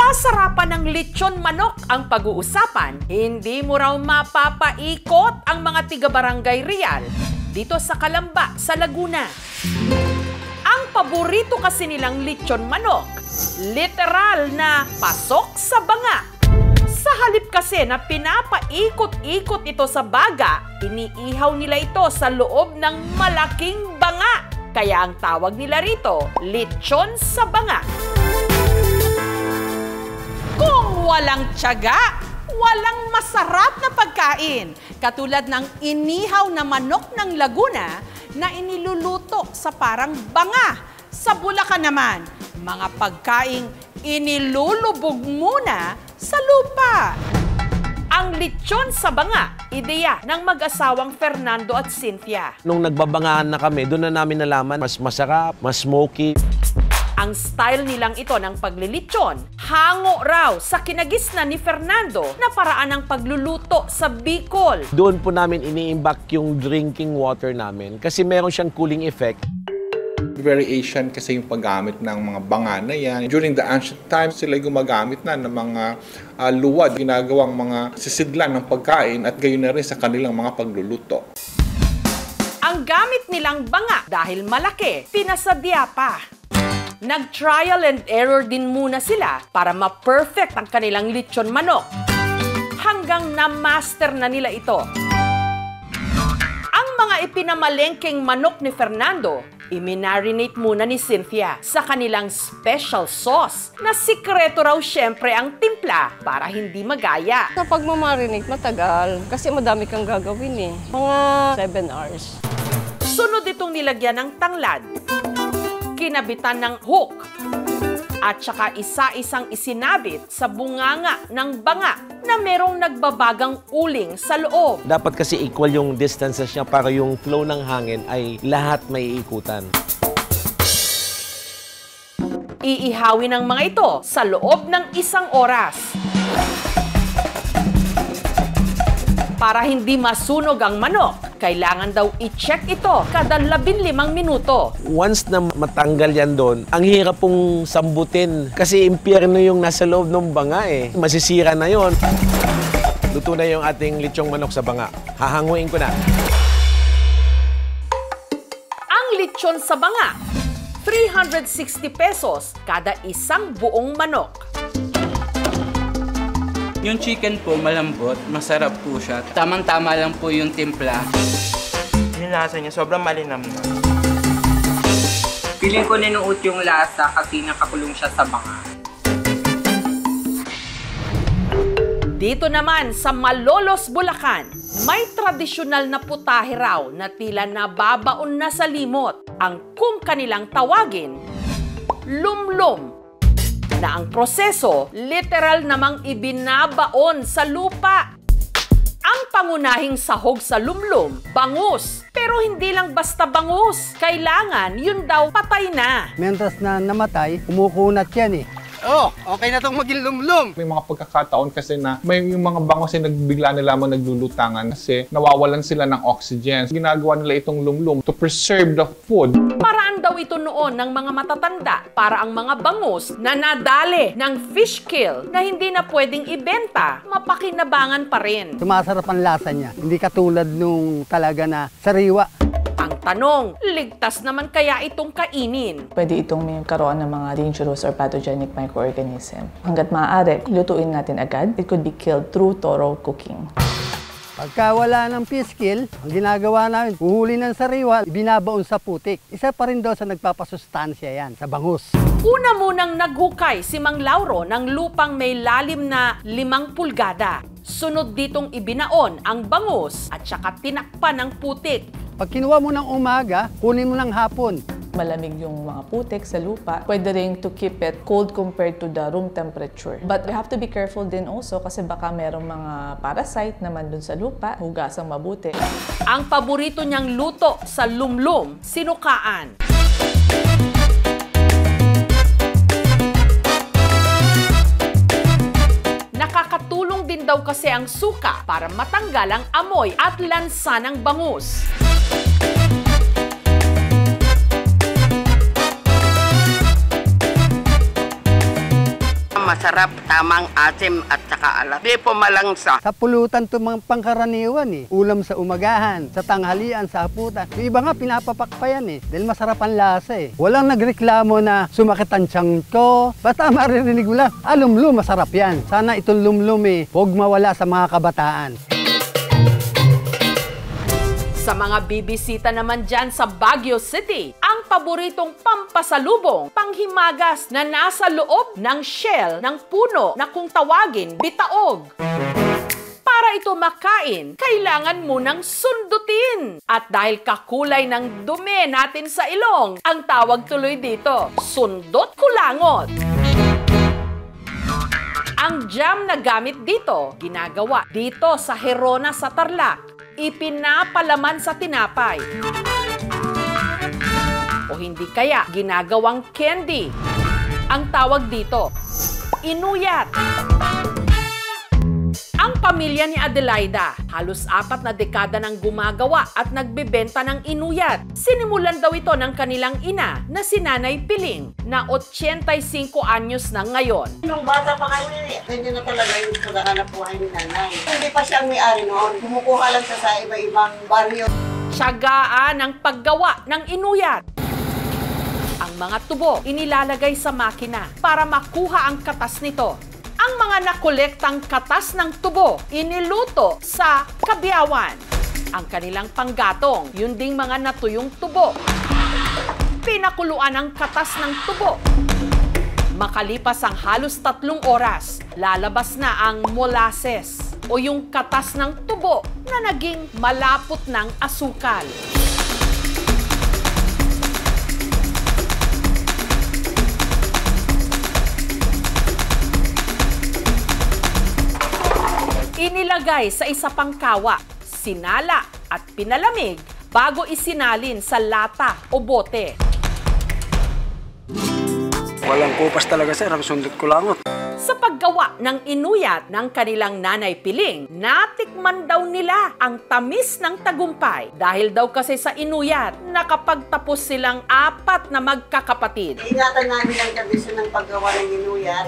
Kasarapan ng lechon manok ang pag-uusapan, hindi mo raw mapapaikot ang mga tiga-barangay Real dito sa Calamba, sa Laguna. Ang paborito kasi nilang lechon manok, literal na pasok sa banga. Sa halip kasi na pinapaikot-ikot ito sa baga, iniihaw nila ito sa loob ng malaking banga. Kaya ang tawag nila rito, lechon sa banga. Kung walang tiyaga, walang masarap na pagkain. Katulad ng inihaw na manok ng Laguna na iniluluto sa parang banga. Sa Bulacan naman, mga pagkaing inilulubog muna sa lupa. Ang lechon sa banga, ideya ng mag-asawang Fernando at Cynthia. Nung nagbabangaan na kami, doon na namin nalaman mas masarap, mas smoky. Ang style nilang ito ng paglilitsyon, hango raw sa kinagisnan ni Fernando na paraan ng pagluluto sa Bicol. Doon po namin iniimbak yung drinking water namin kasi meron siyang cooling effect. Very Asian kasi yung paggamit ng mga banga na yan. During the ancient times, sila gumagamit na ng mga luwad, ginagawang mga sisidlan ng pagkain at gayon na rin sa kanilang mga pagluluto. Ang gamit nilang banga dahil malaki, pinasadya pa. Nag-trial and error din muna sila para ma-perfect ang kanilang lechon manok. Hanggang na-master na nila ito. Ang mga ipinamalengkeng manok ni Fernando, i-marinate muna ni Cynthia sa kanilang special sauce na sikreto raw syempre ang timpla para hindi magaya. Sa pagmamarinate, matagal kasi madami kang gagawin eh. Mga 7 hours. Sunod itong nilagyan ng tanglad, kinabitan ng hook, at saka isa-isang isinabit sa bunganga ng banga na merong nagbabagang uling sa loob. Dapat kasi equal yung distances niya para yung flow ng hangin ay lahat may ikutan. Iihawin ang mga ito sa loob ng 1 oras. Para hindi masunog ang manok, kailangan daw i-check ito kada 15 minuto. Once na matanggal yan doon, ang hirap pong sambutin kasi impyerno yung nasa loob ng banga eh. Masisira na yon. Luto na yung ating lechong manok sa banga. Hahanguin ko na. Ang lechon sa banga, 360 pesos kada isang buong manok. Yung chicken po malambot, masarap po siya. Tamang-tama lang po yung timpla. Yung lasa niya, sobrang malinam na. Piling ko ninuot yung lasa kasi nakakulong siya sa banga. Dito naman sa Malolos, Bulacan, may tradisyonal na putahe raw na tila nababaon na sa limot. Ang kung kanilang tawagin, lumlum. Na ang proseso, literal namang ibinabaon sa lupa. Ang pangunahing sahog sa lumlum, bangus. Pero hindi lang basta bangus. Kailangan yun daw patay na. Mientras na namatay, kumukunat yan eh. Oh, okay na itong maging lumlum. May mga pagkakataon kasi na may yung mga bangos ay nagbigla na lamang naglulutangan kasi nawawalan sila ng oxygen. Ginagawa nila itong lumlum to preserve the food. Paraan daw ito noon ng mga matatanda para ang mga bangus na nadali ng fish kill na hindi na pwedeng ibenta, mapakinabangan pa rin. Sumasarap ang lasa niya. Hindi katulad nung talaga na sariwa. Ang tanong, ligtas naman kaya itong kainin? Pwede itong may karoon ng mga dangerous or pathogenic microorganism. Hanggat maaari, lutuin natin agad. It could be killed through thorough cooking. Pagka wala ng fish kill, ang ginagawa namin, huhuli ng sariwa, binabaon sa putik. Isa pa rin daw sa nagpapasustansya yan, sa bangus. Una munang naghukay si Mang Lauro ng lupang may lalim na 5 pulgada. Sunod ditong ibinaon ang bangus at saka tinakpan ng putik. Pag kinuha mo ng umaga, kunin mo ng hapon. Malamig yung mga putik sa lupa. Pwede rin to keep it cold compared to the room temperature. But we have to be careful din also kasi baka merong mga parasite naman dun sa lupa. Hugasang mabuti. Ang paborito niyang luto sa lumlum, sinukaan. Nakakatulong din daw kasi ang suka para matanggal ang amoy at lansa ng bangus. Masarap, tamang asim at saka alat. Di po malangsa. Sa pulutan ito mga pangkaraniwan Ulam sa umagahan, sa tanghalian, sa hapunan. Yung iba nga pinapapak pa yan dahil masarap ang lasa Walang nagreklamo na sumakit ang tiyan ko. Basta maririnig mo lang, lumlum, masarap yan. Sana itong lumlum huwag mawala sa mga kabataan. Sa mga bibisita naman dyan sa Baguio City, ang paboritong pampasalubong, panghimagas na nasa loob ng shell ng puno na kung tawagin, bitaog. Para ito makain, kailangan munang sundutin. At dahil kakulay ng dumi natin sa ilong, ang tawag tuloy dito, sundot kulangot. Ang jam na gamit dito, ginagawa dito sa Herona sa Tarlac. Ipinapalaman sa tinapay. O hindi kaya ginagawang candy. Ang tawag dito, inuyat. Ang pamilya ni Adelaida, halos 4 na dekada nang gumagawa at nagbebenta ng inuyat. Sinimulan daw ito ng kanilang ina na si Nanay Piling na 85 anyos na ngayon. Nung bata pa kami, hindi na talaga yung paghahanap buhay ni nanay. Hindi pa siyang may-ari noon. Kumukuha lang siya sa iba-ibang baryo. Tiyagaan ang paggawa ng inuyat. Ang mga tubo inilalagay sa makina para makuha ang katas nito. Ang mga nakolektang katas ng tubo, iniluto sa kabyawan. Ang kanilang panggatong, yun ding mga natuyong tubo. Pinakuluan ang katas ng tubo. Makalipas ang halos 3 oras, lalabas na ang molasses o yung katas ng tubo na naging malapot ng asukal. Inilagay sa isa pang kawa, sinala at pinalamig bago isinalin sa lata o bote. Walang kupas talaga sir, ang sundot kulangot. Sa paggawa ng inuyat ng kanilang Nanay Piling, natikman daw nila ang tamis ng tagumpay. Dahil daw kasi sa inuyat, nakapagtapos silang 4 na magkakapatid. Ingatan namin ang tradisyon ng paggawa ng inuyat.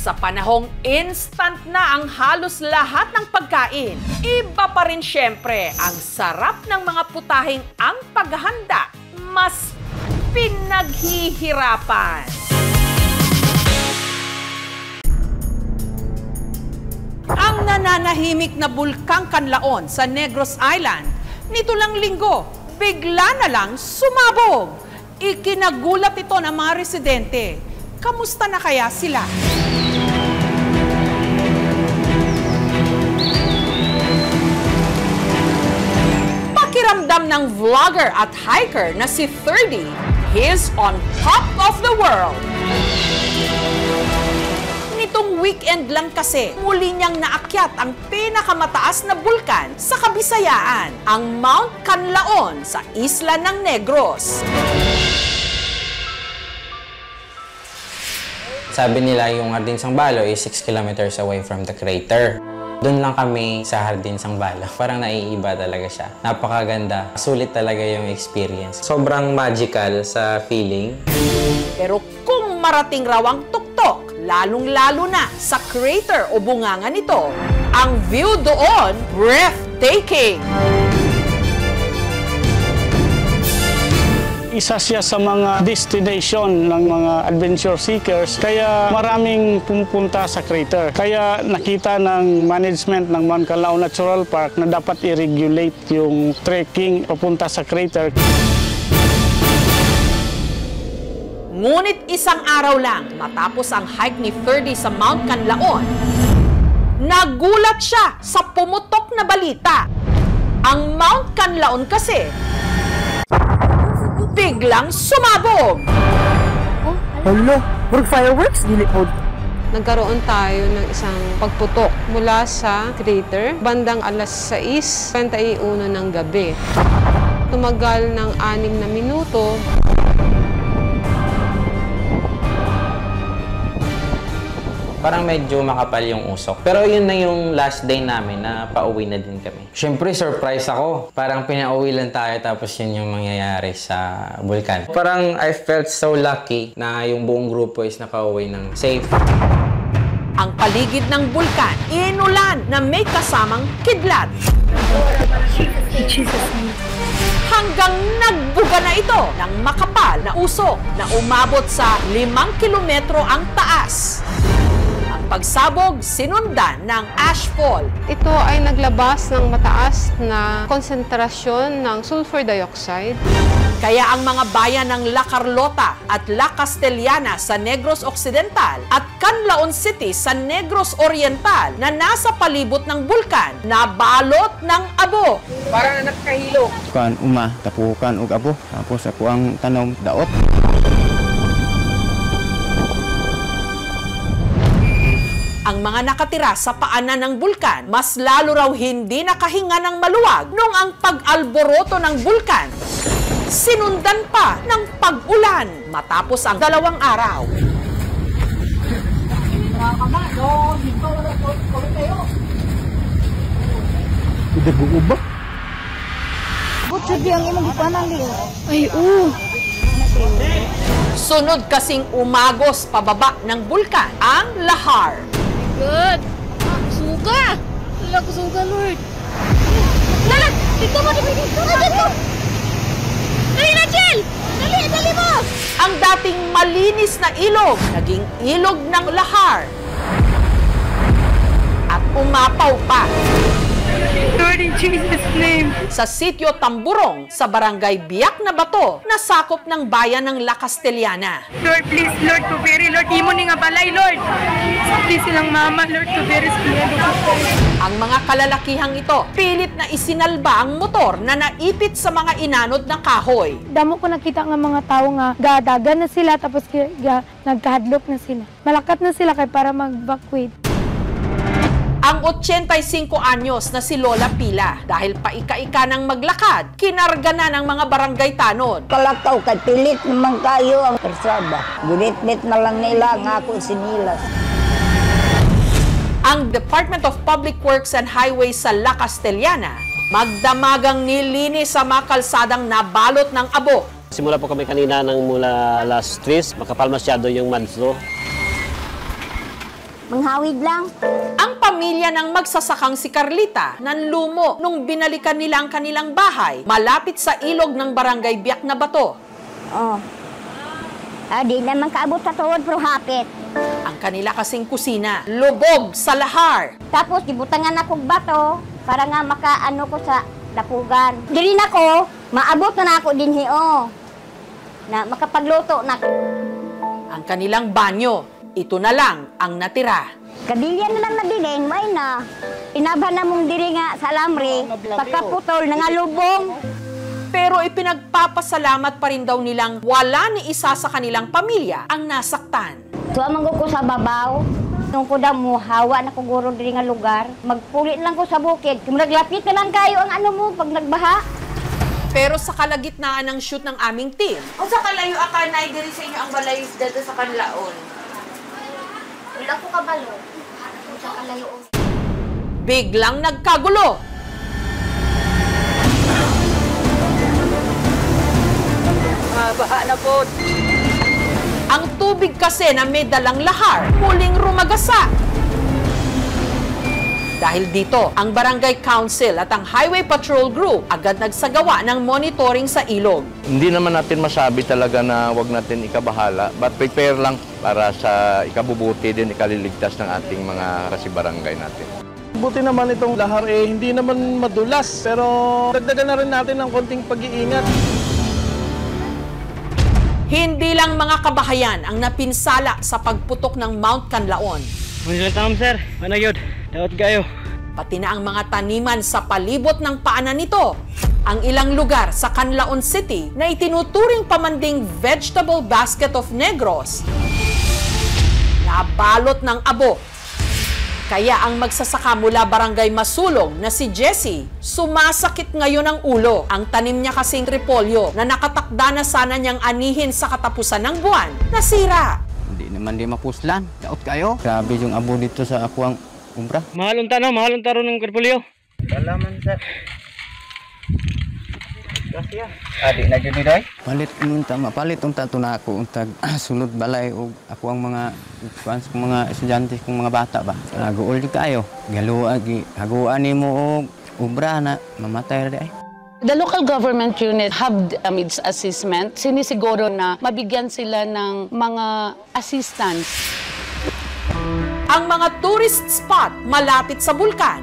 Sa panahong instant na ang halos lahat ng pagkain, iba pa rin syempre ang sarap ng mga putahing ang paghahanda. Mas pinaghihirapan. Ang nananahimik na Bulkang Canlaon sa Negros Island, nito lang linggo, bigla na lang sumabog. Ikinagulat ito ng mga residente. Kamusta na kaya sila? Pakiramdam ng vlogger at hiker na si 30, he's on top of the world. Nitong weekend lang kasi, muli niyang naakyat ang pinakamataas na bulkan sa Kabisayaan, ang Mount Canlaon sa isla ng Negros. Sabi nila yung Hardin Sambalo is 6 kilometers away from the crater. Doon lang kami sa Hardin Sambalo. Parang naiiba talaga siya. Napakaganda. Sulit talaga yung experience. Sobrang magical sa feeling. Pero kung marating raw ang tuktok, lalong-lalo na sa crater o bunganga nito, ang view doon, breathtaking! Isa siya sa mga destination ng mga adventure seekers, kaya maraming pumupunta sa crater. Kaya nakita ng management ng Mount Canlaon Natural Park na dapat i-regulate yung trekking papunta sa crater. Ngunit isang araw lang matapos ang hike ni 30 sa Mount Canlaon, nagulat siya sa pumutok na balita. Ang Mount Canlaon kasi biglang sumabog. Hello, work fireworks, dili po. Nagkaroon tayo ng isang pagputok mula sa crater bandang alas 6:21 ng gabi. Tumagal ng 6 na minuto. Parang medyo makapal yung usok. Pero yun na yung last day namin na pauwi na din kami. Siyempre, surprise ako. Parang pinauwi lang tayo tapos yun yung mangyayari sa bulkan. Parang I felt so lucky na yung buong grupo is nakauwi ng safe. Ang paligid ng bulkan, inulan na may kasamang kidlat. Hanggang nagbuga na ito ng makapal na usok na umabot sa 5 kilometro ang taas. Ang pagsabog sinundan ng ashfall. Ito ay naglabas ng mataas na konsentrasyon ng sulfur dioxide. Kaya ang mga bayan ng La Carlota at La Castellana sa Negros Occidental at Canlaon City sa Negros Oriental na nasa palibot ng bulkan nabalot ng abo. Parang nakahilo. Kan tapukan og abo tapos ako ang tanom daot. Ang mga nakatira sa paanan ng bulkan mas lalo raw hindi nakahinga ng maluwag nung ang pag-alboroto ng bulkan sinundan pa ng pag-ulan matapos ang 2 araw. Udah buo ba? Ay, Sunod kasing umagos pababa ng bulkan ang lahar. Good. Suga. Wala ko suga, Lord. Lalat! Dito mo, dito! Dito! Dali na, Jill! Dali mo! Ang dating malinis na ilog, naging ilog ng lahar. At umapaw pa. Lord, in Jesus' name. Sa sitio Tamburong, sa barangay Biak na Bato, nasakop ng bayan ng La Castellana. Lord, please, Lord, kuberi, Lord, imo ni nga balay, Lord. Please silang mama, Lord, kuberi, Ang mga kalalakihang ito, pilit na isinalba ang motor na naipit sa mga inanod na kahoy. Damo ko nakita ng mga tao nga gadagan na sila tapos nagkahadlok na sila. Malakat na sila kay para mag-evacuate. Ang 85 anyos na si Lola Pila, dahil paika-ika ng maglakad, kinarga na ng mga barangay tanod. Kalakaw kay pilit naman kayo ang persada. Gunit-nit na lang nila nga ako sinilas. Ang Department of Public Works and Highways sa La Castellana, magdamagang nilinis sa mga kalsadang nabalot ng abo. Simula po kami kanina mula alas 3, makapal masyado yung mud flow. Manghawid lang. Ang pamilya ng magsasakang si Carlita nanlumo nung binalikan nila ang kanilang bahay malapit sa ilog ng barangay Biak na Bato. Di naman kaabot sa tuwod pero hapit. Ang kanila kasing kusina, lubog sa lahar. Tapos gibutangan akong bato para nga makaano ko sa dapugan. Dili na ko, maabot na ako din na makapagluto na. Ang kanilang banyo, ito na lang ang natira. Kadilyan na lang na din, may na. Inaban na mong diri nga sa alamre, pagkaputol na nga lubong. Pero ipinagpapasalamat pa rin daw nilang wala ni isa sa kanilang pamilya ang nasaktan. Tuamang ko sa babaw, nung ko daw mo, hawa na kuguro diri nga lugar. Magpulit lang ko sa bukid. Kung naglapit na lang kayo ang ano mo pag nagbaha. Pero sa kalagitnaan ng shoot ng aming team, o sa kalayo akanay diri sa inyo ang balay dito sa Canlaon. Wala ko kabalo. Sa kalayo. Biglang nagkagulo. Baha na po. Ang tubig kasi na may dalang lahar, muling rumagasa. Dahil dito, ang Barangay Council at ang Highway Patrol Group agad nagsagawa ng monitoring sa ilog. Hindi naman natin masabi talaga na wag natin ikabahala, but prepare lang para sa ikabubuti din, ikaliligtas ng ating mga kasibarangay natin. Buti naman itong lahar hindi naman madulas, pero dagdagan na rin natin ng konting pag-iingat. Hindi lang mga kabahayan ang napinsala sa pagputok ng Mount Canlaon. Manila sir, managyod. Daot kayo. Pati na ang mga taniman sa palibot ng paanan nito. Ang ilang lugar sa Canlaon City na itinuturing pamanding vegetable basket of Negros, nabalot ng abo. Kaya ang magsasaka mula Barangay Masulong na si Jessie, sumasakit ngayon ang ulo. Ang tanim niya kasing repolyo na nakatakda na sana niyang anihin sa katapusan ng buwan, nasira. Hindi naman di mapuslan. Daot kayo. Grabe yung abo dito sa ako ang umbra. Mahalong taro ng portfolio. Wala man, sir. Adi na jud day. Palit unta mapalit unta na ako untag sulod balay og ako ang mga fans kong mga estudyante kong mga bata ba. Naguol jud kayo. Galuan gi haguan nimo og ubra na mamatay ra ay. The local government unit have needs assessment. Sinisiguro na mabigyan sila ng mga assistance. Ang mga tourist spot malapit sa bulkan,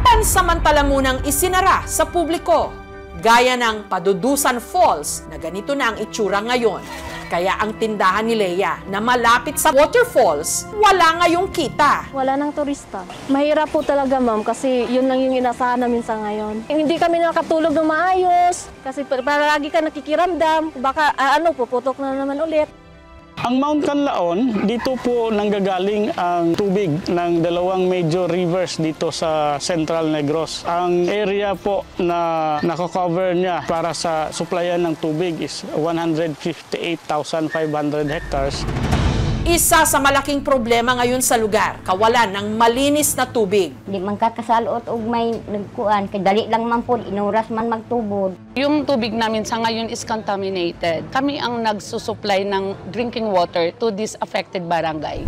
pansamantala munang isinara sa publiko. Gaya ng Padudusan Falls na ganito na ang itsura ngayon. Kaya ang tindahan ni Leia na malapit sa waterfalls, wala ngayong kita. Wala nang turista. Mahirap po talaga, ma'am, kasi yun lang yung inasahan namin sa ngayon. Hindi kami nakatulog ng maayos kasi palagi ka nakikiramdam. Baka puputok na naman ulit. Ang Mount Canlaon, dito po nanggagaling ang tubig ng dalawang major rivers dito sa Central Negros. Ang area po na nakakover niya para sa supplyan ng tubig is 158,500 hectares. Isa sa malaking problema ngayon sa lugar, kawalan ng malinis na tubig. Di man kakasalot og may nagkuan, kay dali lang man po, inuras man magtubod. Yung tubig namin sa ngayon is contaminated. Kami ang nagsusupply ng drinking water to this affected barangay.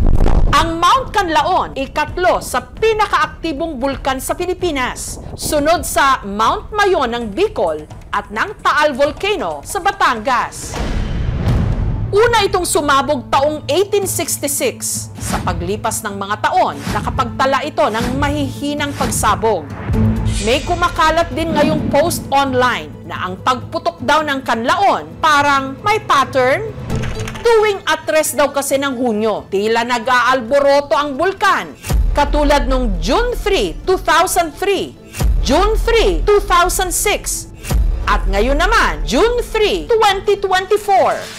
Ang Mount Canlaon, ikatlo sa pinakaaktibong bulkan sa Pilipinas. Sunod sa Mount Mayon ng Bicol at ng Taal Volcano sa Batangas. Una itong sumabog taong 1866. Sa paglipas ng mga taon, nakapagtala ito ng mahihinang pagsabog. May kumakalat din ngayong post online na ang pagputok daw ng Canlaon parang may pattern. Tuwing at-3 daw kasi ng Hunyo, tila nag-aalboroto ang bulkan. Katulad nung June 3, 2003, June 3, 2006, at ngayon naman, June 3, 2024.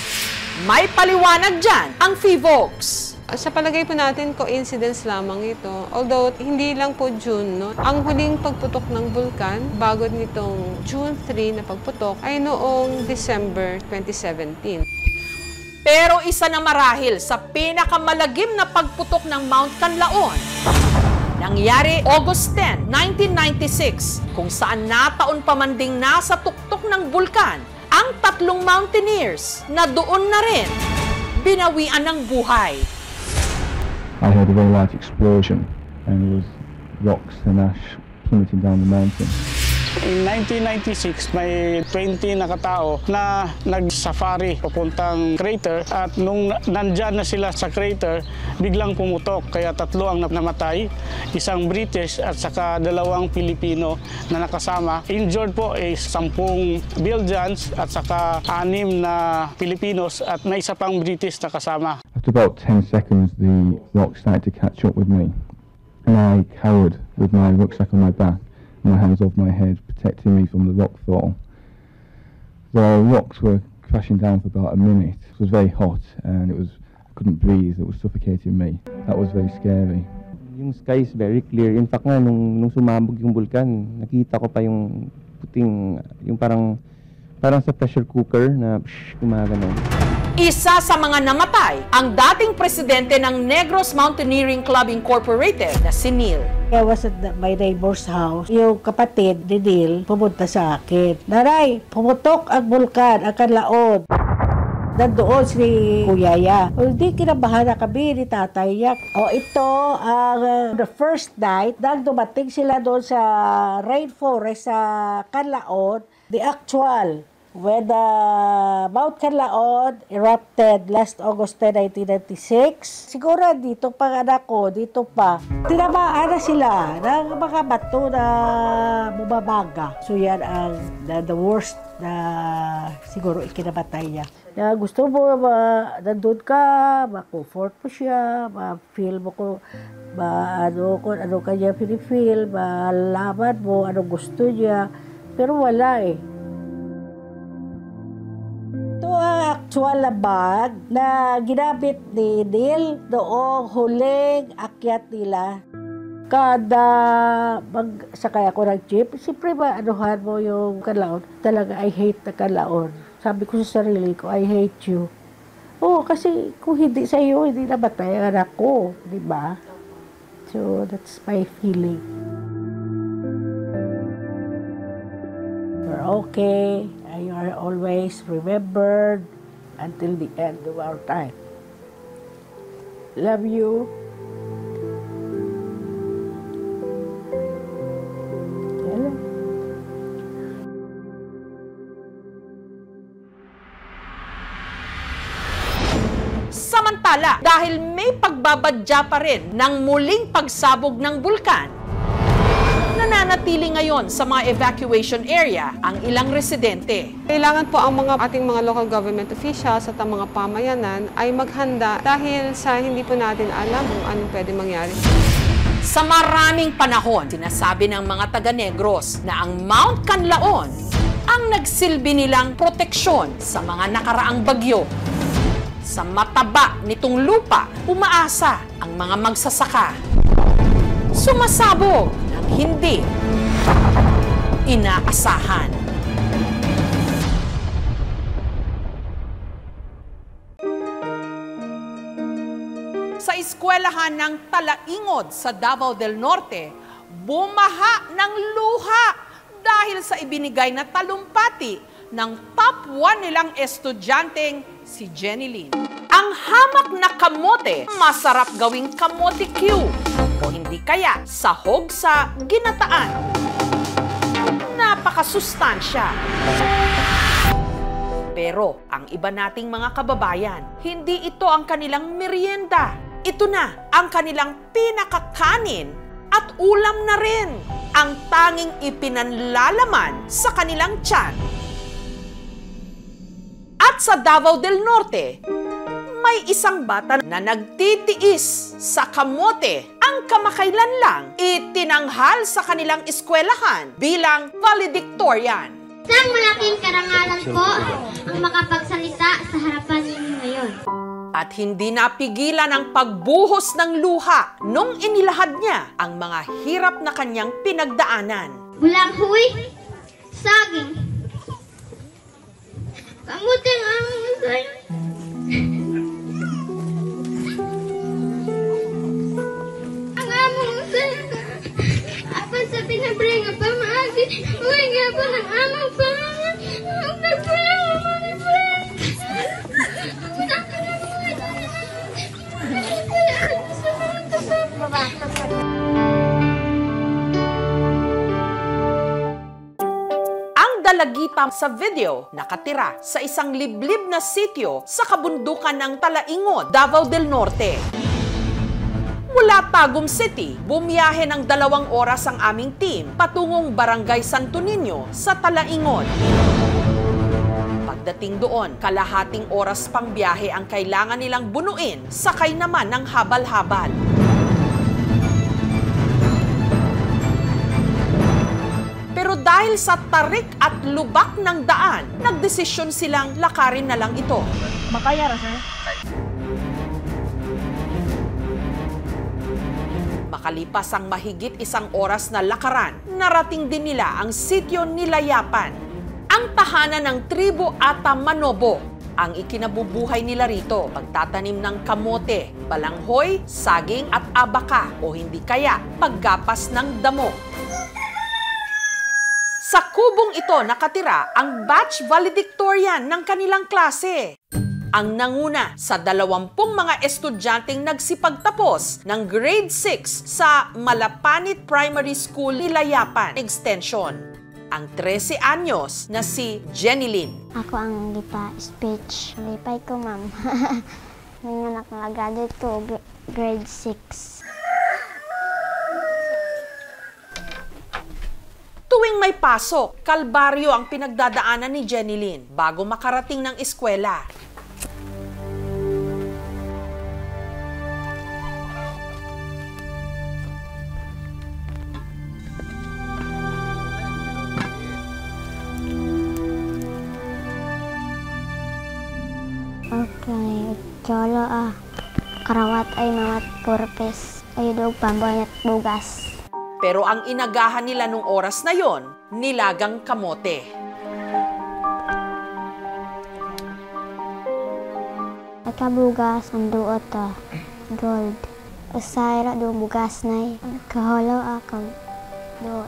May paliwanag dyan ang FIVOLCS. Sa palagay po natin, coincidence lamang ito. Although, hindi lang po June, no? Ang huling pagputok ng bulkan, bago nitong June 3 na pagputok, ay noong December 2017. Pero isa na marahil sa pinakamalagim na pagputok ng Mount Canlaon. Nangyari August 10, 1996, kung saan nataon pa man ding nasa tuktok ng bulkan ang 3 mountaineers na doon na rin binawian ng buhay. I heard a very large explosion and it was rocks and ash plummeting down the mountain. In 1996, may 20 na katao na nag-safari papuntang crater at nung nandyan na sila sa crater, biglang pumutok. Kaya 3 ang namatay, 1 British at saka 2 Pilipino na nakasama. Injured po ay 10 Belgians at saka 6 na Filipinos at may 1 pang British na kasama. After about 10 seconds, the rock started to catch up with me and I cowered with my rucksack on my back. My hands off my head, protecting me from the rock fall. The rocks were crashing down for about a minute. It was very hot and I couldn't breathe, it was suffocating me. That was very scary. Yung sky is very clear. In fact nga, nung sumabog yung bulkan, nakita ko pa yung puting, yung parang sa pressure cooker na gumagano. Isa sa mga namatay, ang dating presidente ng Negros Mountaineering Club Incorporated na si Neil. I was at my neighbor's house. Yung kapatid ni Neil pumunta sa akin. Naray, pumutok ang bulkan, ang Canlaon. Nandoon si Kuyaya. O hindi kinabahan na kami ni Tatay Yak. O ito ang the first night nang dumating sila doon sa rainforest sa Canlaon, the actual when the Mount Canlaon erupted last August 10, 1996. Siguro dito pa anak ko, dito pa. Tinamaan na sila ng mga bato na bumabaga. So yan ang the worst na siguro ikinamatay niya. Na gusto mo nandun ka, ma-comfort mo siya, ma-feel mo kung ano kanya pinifeel, malaman mo anong gusto niya. Pero wala eh. Ito ang actual na bag na ginamit ni Neil noong huling akyat nila. Kada magsakay ako ng jeep, siyempre maanuhan mo yung Canlaon. Talaga, I hate the Canlaon. Sabi ko sa sarili ko, I hate you. Oo, kasi kung hindi sa iyo, hindi na batayan ako, di ba? So, that's my feeling. We're okay. You are always remembered until the end of our time. Love you. Hello. Samantala, dahil may pagbabadya pa rin ng muling pagsabog ng bulkan, nananatili ngayon sa mga evacuation area ang ilang residente. Kailangan po ang ating mga local government officials at ang mga pamayanan ay maghanda dahil sa hindi po natin alam kung anong pwede mangyari. Sa maraming panahon, sinasabi ng mga taga-Negros na ang Mount Canlaon ang nagsilbi nilang proteksyon sa mga nakaraang bagyo. Sa mataba nitong lupa, umaasa ang mga magsasaka. Sumasabog ng hindi inaasahan. Sa eskwelahan ng Talaingod sa Davao del Norte, bumaha ng luha dahil sa ibinigay na talumpati ng top 1 nilang estudyanteng si Jenny Lynn. Ang hamak na kamote, masarap gawing kamote cue o hindi kaya sahog sa ginataan. Napakasustansya. Pero ang iba nating mga kababayan, hindi ito ang kanilang merienda. Ito na ang kanilang pinakakanin at ulam na rin, ang tanging ipinanlalaman sa kanilang tiyan. At sa Davao del Norte, may isang bata na nagtitiis sa kamote ang kamakailan lang itinanghal sa kanilang eskwelahan bilang valedictorian. Isang malaking karangalan po ang makapagsalita sa harapan ninyo ngayon. At hindi napigilan ang pagbuhos ng luha nung inilahad niya ang mga hirap na kanyang pinagdaanan. Bulang huy, saging, kamuti ang among isay. Ang among isay, apan sa pinabringa pa maagi, uwi nga po ng among pangalan, ang nagpuyang naman isay. Ang dalagita sa video nakatira sa isang liblib na sitio sa kabundukan ng Talaingod, Davao del Norte. Mula Tagum City, bumiyahe ng 2 oras ang aming team patungong Barangay Santo Niño sa Talaingod. Pagdating doon, kalahating oras pang biyahe ang kailangan nilang bunuin, sakay naman ng habal-habal. Pero dahil sa tarik at lubak ng daan, nagdesisyon silang lakarin na lang ito. Makaya ra, sir? Makalipas ang mahigit 1 oras na lakaran, narating din nila ang sitio Nilayapan, ang tahanan ng tribo Ata Manobo. Ang ikinabubuhay nila rito, pagtatanim ng kamote, balanghoy, saging at abaka o hindi kaya paggapas ng damo. Sa kubong ito nakatira ang batch valedictorian ng kanilang klase. Ang nanguna sa 20 mga estudyanteng nagsipagtapos ng grade 6 sa Malapanit Primary School, Nilayapan Extension. Ang 13 anyos na si Jenny Lynn. Ako ang lipa-speech. Lipay ko, ma'am. Ngayon anak nga graduate ko, grade 6. Tuwing may pasok, kalbaryo ang pinagdadaanan ni Jenny Lynn bago makarating ng eskwela. Okay, cholo karawat ay mga purpose. Ayudog pambayat bugas. Pero ang inagahan nila nung oras na yon, nilagang kamote. Kabugas, ang duot gold. Usayra do bugas na kaholo ako.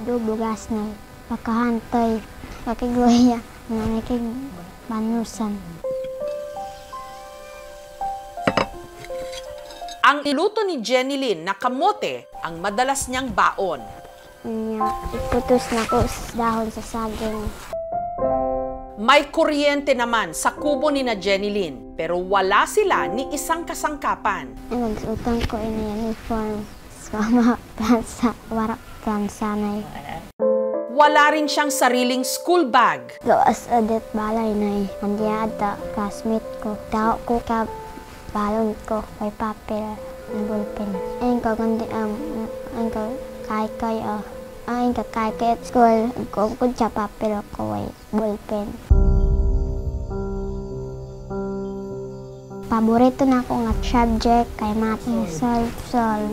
Do bugas na pagkahantay. Kakigoya na nakik manusan. Ang niluto ni Jenny Lynn na kamote ang madalas niyang baon. Iputos na ko dahon sa saging. May kuryente naman sa kubo ni na Jenny Lynn, pero wala sila ni isang kasangkapan. Nagutang ko ini uniform sa mga plansa, warak plansa na Wala rin siyang sariling school bag. Gawas adet balay na Andi ata classmate ko. Tao ko ka balon ko kay papel na bulpen. Ayun ko kundi ayun ko kay ayun ka kay at school ko sa papel ko ay bulpen. Paborito na ako nga subject kay math solve.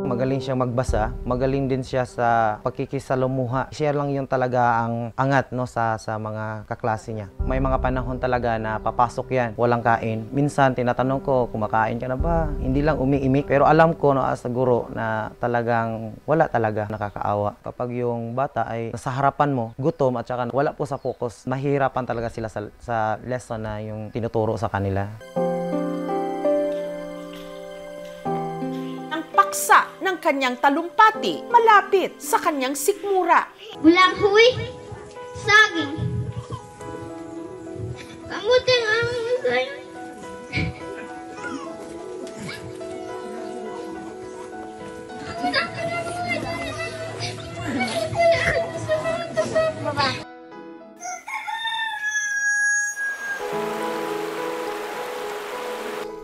Magaling siya magbasa, magaling din siya sa pagkikisalamuha. Siya lang yung talaga ang angat no sa mga kaklase niya. May mga panahon talaga na papasok yan, walang kain. Minsan tinatanong ko, kumakain ka na ba? Hindi lang umiimik, pero alam ko no as a guro na talagang wala talaga nakakaawa. Kapag yung bata ay nasa harapan mo, gutom at saka wala po sa focus, mahirapan talaga sila sa lesson na yung tinuturo sa kanila. Paksa ng kanyang talumpati malapit sa kanyang sikmura. Bulang huy, saging. Kamuti ang aming sa'yo.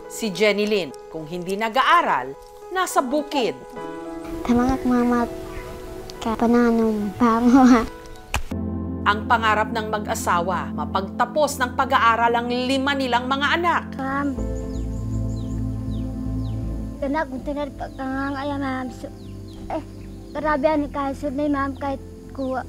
Si Jenny Lynn, kung hindi nag-aaral, nasa bukid. Tamang mamat ka pananom panguha. Ang pangarap ng mag-asawa, mapagtapos ng pag-aaral ang 5 nilang mga anak. Ma'am, kana kung tinari pagkangangaya, ma'am. Karabi ani kahit na ma'am, kahit kuha.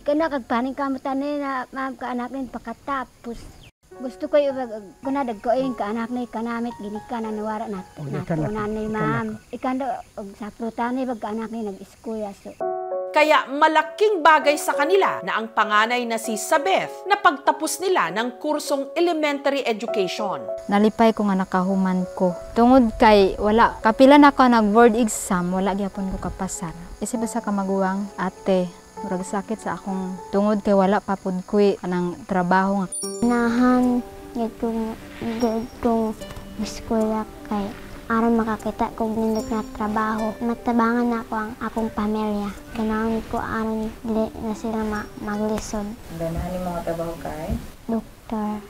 Kana kagpaning kamutanay na ma'am ka anak rin pakatapos. Gusto ko yung kunadag ko yung kaanak na ikanamit, ginika na nawara na nanay ma'am. Ikanda, sa prutanay, kaanak na nag-iskuya. Kaya malaking bagay sa kanila na ang panganay na si Sabeth na pagtapos nila ng kursong elementary education. Nalipay ko nga nakahuman ko. Tungod kay wala, kapila na ko nag-board exam, wala gyapon ko kapasar. Isip sa kamaguwang ate, murag sakit sa akong tungod kay wala pa pud kuy anang trabaho nga. Nahan gitong eskwela kay aron makakita kog nindot nga trabaho. Nagtabangan na ako ang akong pamilya. Kailangan ko aron dili na sila maglisod. Ganahan mga trabaho kay? Doktor.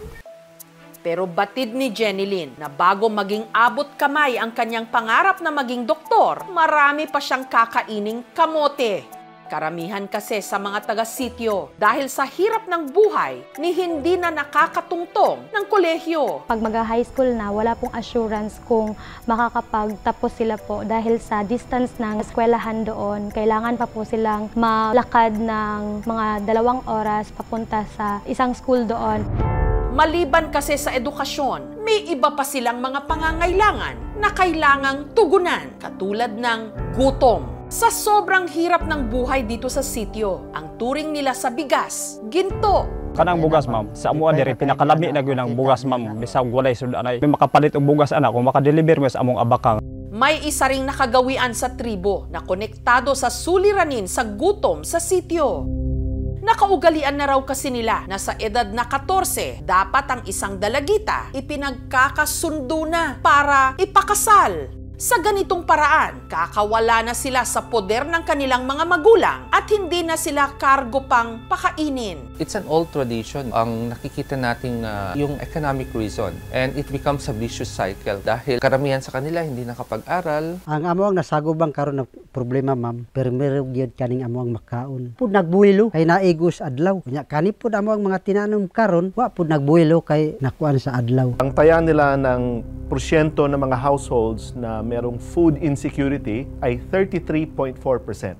Pero batid ni Jenny Lynn na bago maging abot kamay ang kanyang pangarap na maging doktor, marami pa siyang kakaining kamote. Karamihan kasi sa mga taga-sityo dahil sa hirap ng buhay ni hindi na nakakatungtong ng kolehiyo. Pag mag-high school na, wala pong assurance kung makakapagtapos sila po dahil sa distance ng eskwelahan doon. Kailangan pa po silang malakad ng mga 2 oras papunta sa isang school doon. Maliban kasi sa edukasyon, may iba pa silang mga pangangailangan na kailangang tugunan katulad ng gutom. Sa sobrang hirap ng buhay dito sa sityo, ang turing nila sa bigas, ginto. Kanang bugas, ma'am. Sa amuan diri pinakalami na gyud ang bugas, ma'am. Bisag walay sudanay. May makapalit og bugas ana kung makadeliver mo sa among abakang. May isa ring nakagawian sa tribo na konektado sa suliranin sa gutom sa sityo. Nakaugalian na raw kasi nila na sa edad na 14, dapat ang isang dalagita ipinagkakasundo na para ipakasal. Sa ganitong paraan, kakawala na sila sa poder ng kanilang mga magulang at hindi na sila kargo pang pakainin. It's an old tradition. Ang nakikita natin yung economic reason, and it becomes a vicious cycle dahil karamihan sa kanila hindi nakapag-aral. Ang amuang nasagubang karon na problema, ma'am, pero meron gyud kaning amuang makaon. Pud nagbuhilo kay naigos adlaw. Nya kani pud amuang mga tinanom karon, wa pud nagbuhilo kay nakuan sa adlaw. Ang taya nila ng porsyento ng mga households na merong food insecurity ay 33.4%.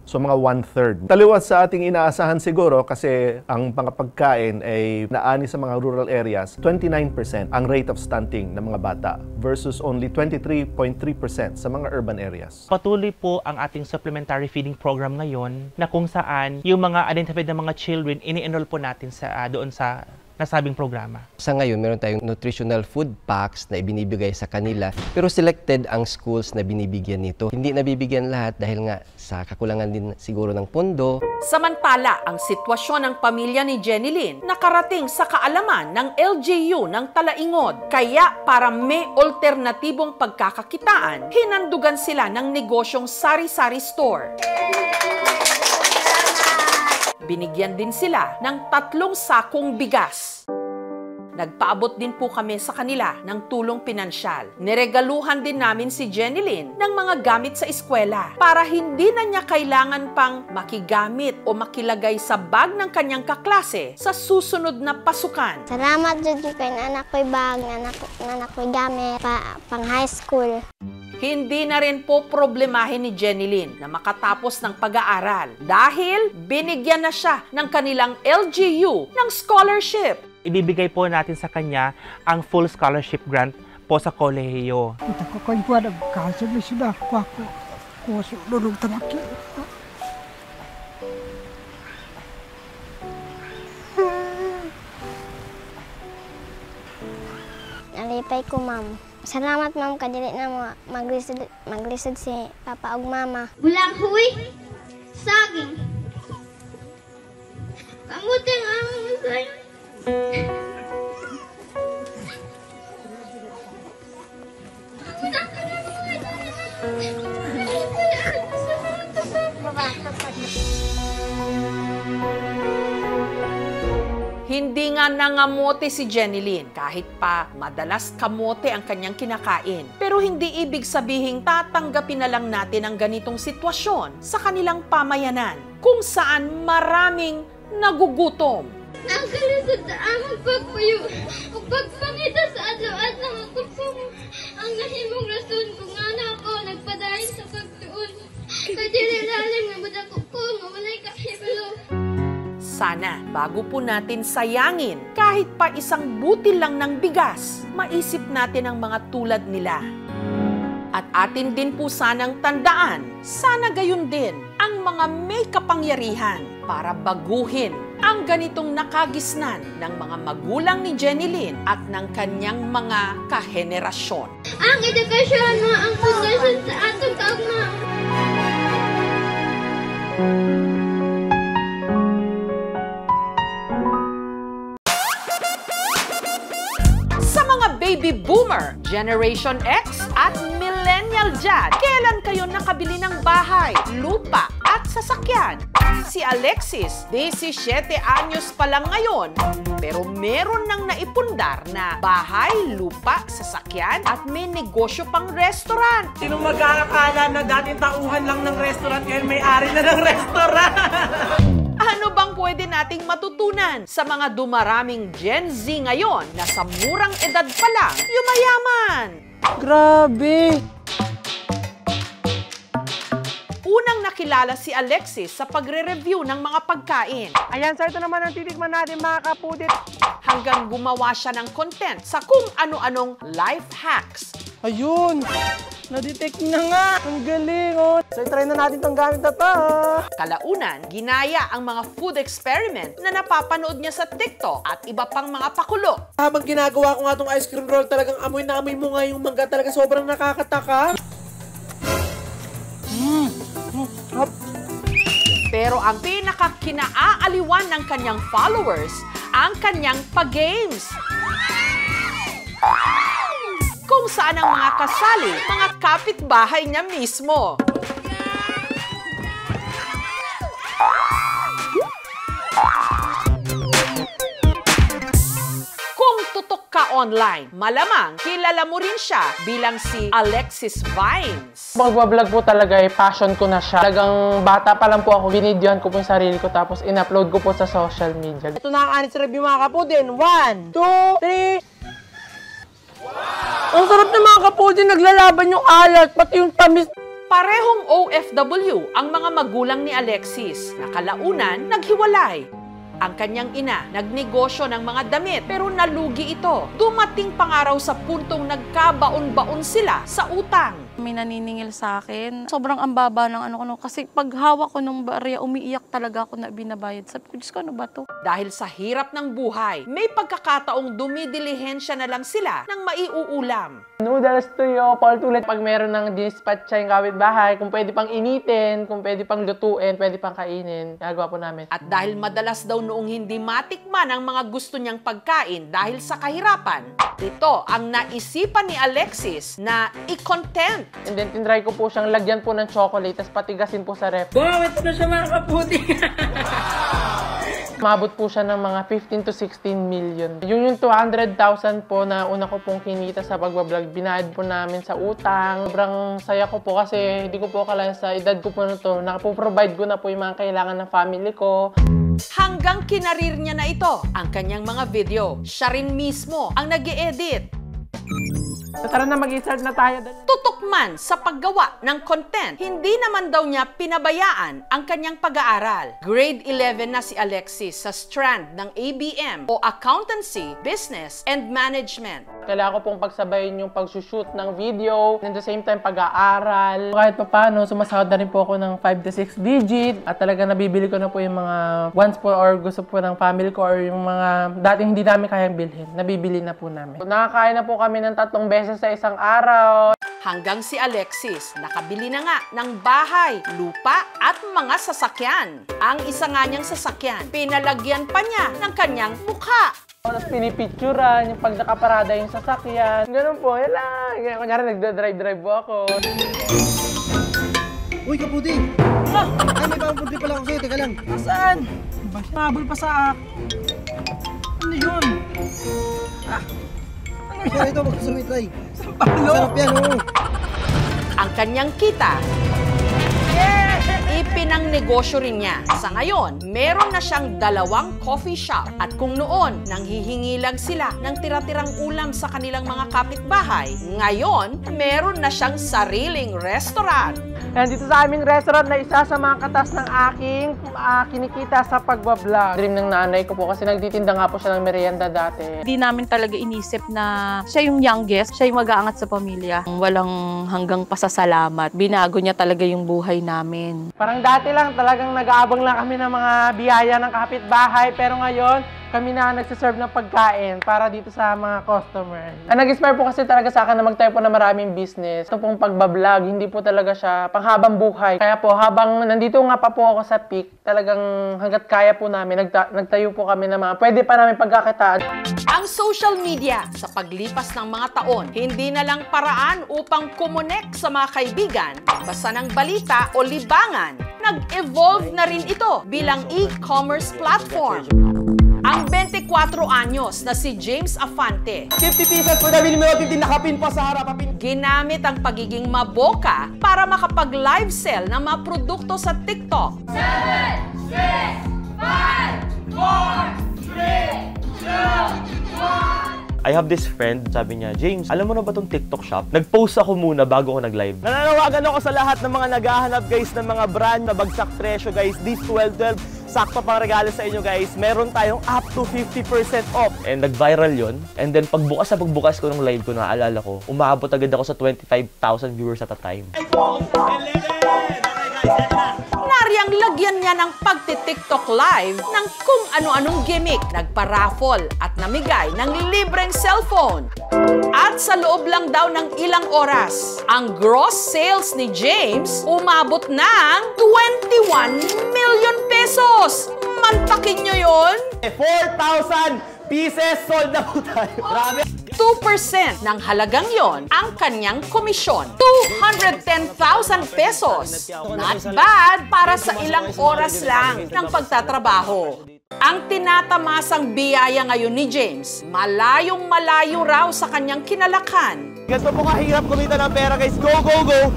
So mga 1/3. Taliwas sa ating inaasahan siguro kasi ang mga pagkain ay naani sa mga rural areas, 29% ang rate of stunting ng mga bata versus only 23.3% sa mga urban areas. Patuloy po ang ating supplementary feeding program ngayon na kung saan yung mga identified na mga children ini-enroll po natin sa doon sa nasabing programa. Sa ngayon, meron tayong nutritional food packs na ibinibigay sa kanila, pero selected ang schools na binibigyan nito. Hindi nabibigyan lahat dahil nga sa kakulangan din siguro ng pondo. Samantala, ang sitwasyon ng pamilya ni Jenilyn nakarating sa kaalaman ng LGU ng Talaingod. Kaya para may alternatibong pagkakakitaan, hinandugan sila ng negosyong sari-sari store. Binigyan din sila ng 3 sakong bigas. Nagpaabot din po kami sa kanila ng tulong pinansyal. Niregaluhan din namin si Jenilyn ng mga gamit sa eskwela para hindi na niya kailangan pang makigamit o makilagay sa bag ng kanyang kaklase sa susunod na pasukan. Salamat dyan kay anak ko'y bag, anak ko'y gamit, pang high school. Hindi na rin po problemahin ni Jenilyn na makatapos ng pag-aaral dahil binigyan na siya ng kanilang LGU ng scholarship. Ibibigay po natin sa kanya ang full scholarship grant po sa kolehiyo. Ito ko kayo po, nagkasal na sila ako. Kuso, lulong tamaki. Nalipay ko, ma'am. Salamat, ma'am, kadili na maglisod si papa ug mama. Bulang huy, saging. Kamutang ang masay. Hindi nga nangamote si Jenilyn kahit pa madalas kamote ang kanyang kinakain. Pero hindi ibig sabihing tatanggapin na lang natin ang ganitong sitwasyon sa kanilang pamayanan kung saan maraming nagugutom. Ang kalisod sa amang pagpuyo o pagpangita sa adlaw-adlaw ako po ang nahimong rason kung ano ako nagpadayon sa pagtuon. Kadili lalim nga budak ko nga walay kahibalo. Sana bago po natin sayangin kahit pa isang butil lang ng bigas, maisip natin ang mga tulad nila. At atin din po sanang tandaan, sana gayon din ang mga may kapangyarihan para baguhin ang ganitong nakagisnan ng mga magulang ni Jenilyn at ng kanyang mga kahenerasyon. Ang edukasyon mo ang pundasyon sa atong kaugma. Baby Boomer, Generation X at Millennial dyan. Kailan kayo nakabili ng bahay, lupa at sasakyan? Si Alexis, 17 anyos pa lang ngayon, pero meron nang naipundar na bahay, lupa, sasakyan at may negosyo pang restaurant. Sino mag-aakala na dating tauhan lang ng restaurant ngayon may-ari na ng restaurant? Ano bang pwede nating matutunan sa mga dumaraming Gen Z ngayon na sa murang edad pa lang yumayaman? Grabe! Unang nakilala si Alexis sa pagre-review ng mga pagkain. Ayan, sir, ito naman ang titikman natin, mga kapudit. Hanggang gumawa siya ng content sa kung ano-anong life hacks. Ayun! Na-detect na nga! Ang galing, oh! So, try na natin itong gamit na to. Kalaunan, ginaya ang mga food experiment na napapanood niya sa TikTok at iba pang mga pakulo. Habang ginagawa ko nga itong ice cream roll, talagang amoy na amoy mo nga yung mangga. Talaga sobrang nakakataka. Pero ang pinaka-kinaaaliwan ng kanyang followers, ang kanyang pag-games. Kung saan ang mga kasali, mga kapitbahay niya mismo. Kung tutok ka online, malamang kilala mo rin siya bilang si Alexis Vines. Magbablog po talaga passion ko na siya. Talagang bata pa lang po ako, binidyohan ko po yung sarili ko tapos in-upload ko po sa social media. Ito na ang honest review, mga kapudin. 1, 2, 3... Ang sarap ng mga kapudi, naglalaban yung alat, pati yung tamis. Parehong OFW ang mga magulang ni Alexis na kalaunan naghiwalay. Ang kanyang ina nagnegosyo ng mga damit pero nalugi ito. Dumating pangaraw sa puntong nagkabaon-baon sila sa utang. May naniningil sa akin. Sobrang ambaba ng ano ko. Kasi pag hawak ko ng barya, umiiyak talaga ako na binabayad. Sabi ko, Diyos ko, ano ba to? Dahil sa hirap ng buhay, may pagkakataong dumidilihensya na lang sila ng maiuulam. Noodles tuyo, paulit-ulit. Pag meron ng dispatch siya yung kapitbahay, kung pwede pang initin, kung pwede pang lutuin, pwede pang kainin, nagawa po namin. At dahil madalas daw noong hindi matikman ang mga gusto niyang pagkain dahil sa kahirapan, ito ang naisipan ni Alexis na i-content. And then, tinry ko po siyang lagyan po ng chocolate, tapos patigasin po sa ref. Wow, ito na siya mga kaputi! Umabot po siya ng mga 15 to 16 million. Yung 200,000 po na una ko pong kinita sa pagbablog, binayad po namin sa utang. Sobrang saya ko po kasi hindi ko po akala sa edad ko po na to, nakapoprovide ko na po yung mga kailangan ng family ko. Hanggang kinarir niya na ito ang kanyang mga video. Siya rin mismo ang nag-e-edit. Tara na, mag-start na tayo. Tutok man sa paggawa ng content, hindi naman daw niya pinabayaan ang kanyang pag-aaral. Grade 11 na si Alexis sa strand ng ABM o Accountancy, Business and Management. Kailangan ko pong pagsabayin yung pag-shoot ng video, and at the same time pag-aaral. Kahit pa paano, sumasahod na rin po ako ng 5 to 6 digit at talaga nabibili ko na po yung mga wants po or gusto po ng family ko or yung mga dating hindi namin kayang bilhin. Nabibili na po namin. Nakakain na po kami ng 3 beses sa isang araw. Hanggang si Alexis, nakabili na nga ng bahay, lupa at mga sasakyan. Ang isa nga niyang sasakyan, pinalagyan pa niya ng kanyang mukha. Tapos pinipicturan, yung pag nakaparada yung sasakyan. Ganun po, yan lang. Kunyari nagdadrive-drive po ako. Uy, kaputi! Ah! Ay, may bagong puti pala ako sa'yo. Teka lang. Saan? Mabul pa sa... Ano yun? Sorry, ito, mag-sumit try. Sampalo! Sarap yan, oo. Ang kanyang kita, ipinang negosyo rin niya. Sa ngayon, meron na siyang 2 coffee shop. At kung noon, nanghihingi lang sila ng tira-tirang ulam sa kanilang mga kapitbahay, ngayon, meron na siyang sariling restaurant. And dito sa aming restaurant na isa sa mga katas ng aking kinikita sa pagbablog. Dream ng nanay ko po kasi nagtitinda nga po siya ng merienda dati. Hindi namin talaga inisip na siya yung youngest, siya yung mag-aangat sa pamilya. Walang hanggang pasasalamat. Binago niya talaga yung buhay namin. Parang dati lang talagang nag-aabang lang kami ng mga biyaya ng kapitbahay, pero ngayon kami na nagsiserve ng pagkain para dito sa mga customer. Ang nag-inspire po kasi talaga sa akin na magtayo po ng maraming business. Ito pong pagbablog, hindi po talaga siya panghabang buhay. Kaya po habang nandito nga pa po ako sa peak, talagang hanggat kaya po namin, nagtayo po kami ng mga pwede pa namin pagkakitaan. Ang social media sa paglipas ng mga taon, hindi na lang paraan upang kumonek sa mga kaibigan, basa ng balita o libangan. Nag-evolve na rin ito bilang e-commerce platform. Ang 24 anyos na si James Afante, 50 pieces po nabili mo, 15 nakapin pa sa harap. Ginamit ang pagiging maboka para makapag-live sell ng mga produkto sa TikTok. 7, 6, 5, 4, 3, 2, 1. I have this friend, sabi niya, James, alam mo na ba itong TikTok shop? Nag-post ako muna bago ako nag-live. Nananawagan ako sa lahat ng mga naghahanap guys ng mga brand na bagsak presyo guys. This 12/12, sakto pang regalo sa inyo guys. Meron tayong up to 50% off. And nag-viral yon. And then pagbukas ko ng live ko, naalala ko, umaabot agad ako sa 25,000 viewers at a time. Nariyang lagyan niya ng pagti-TikTok live ng kung ano-anong gimmick, nagpa-raffle at namigay ng libreng cellphone. At sa loob lang daw ng ilang oras, ang gross sales ni James umabot ng 21 million pesos. Mantakin nyo yun? 4,000 pieces sold na po tayo. Grabe. 2% ng halagang yon ang kanyang komisyon. 210,000 pesos. Not bad para sa ilang oras lang ng pagtatrabaho. Ang tinatamasang biyaya ngayon ni James, malayong-malayo raw sa kanyang kinalakan. Ganito po kahirap kumita ng pera guys. Go, go, go!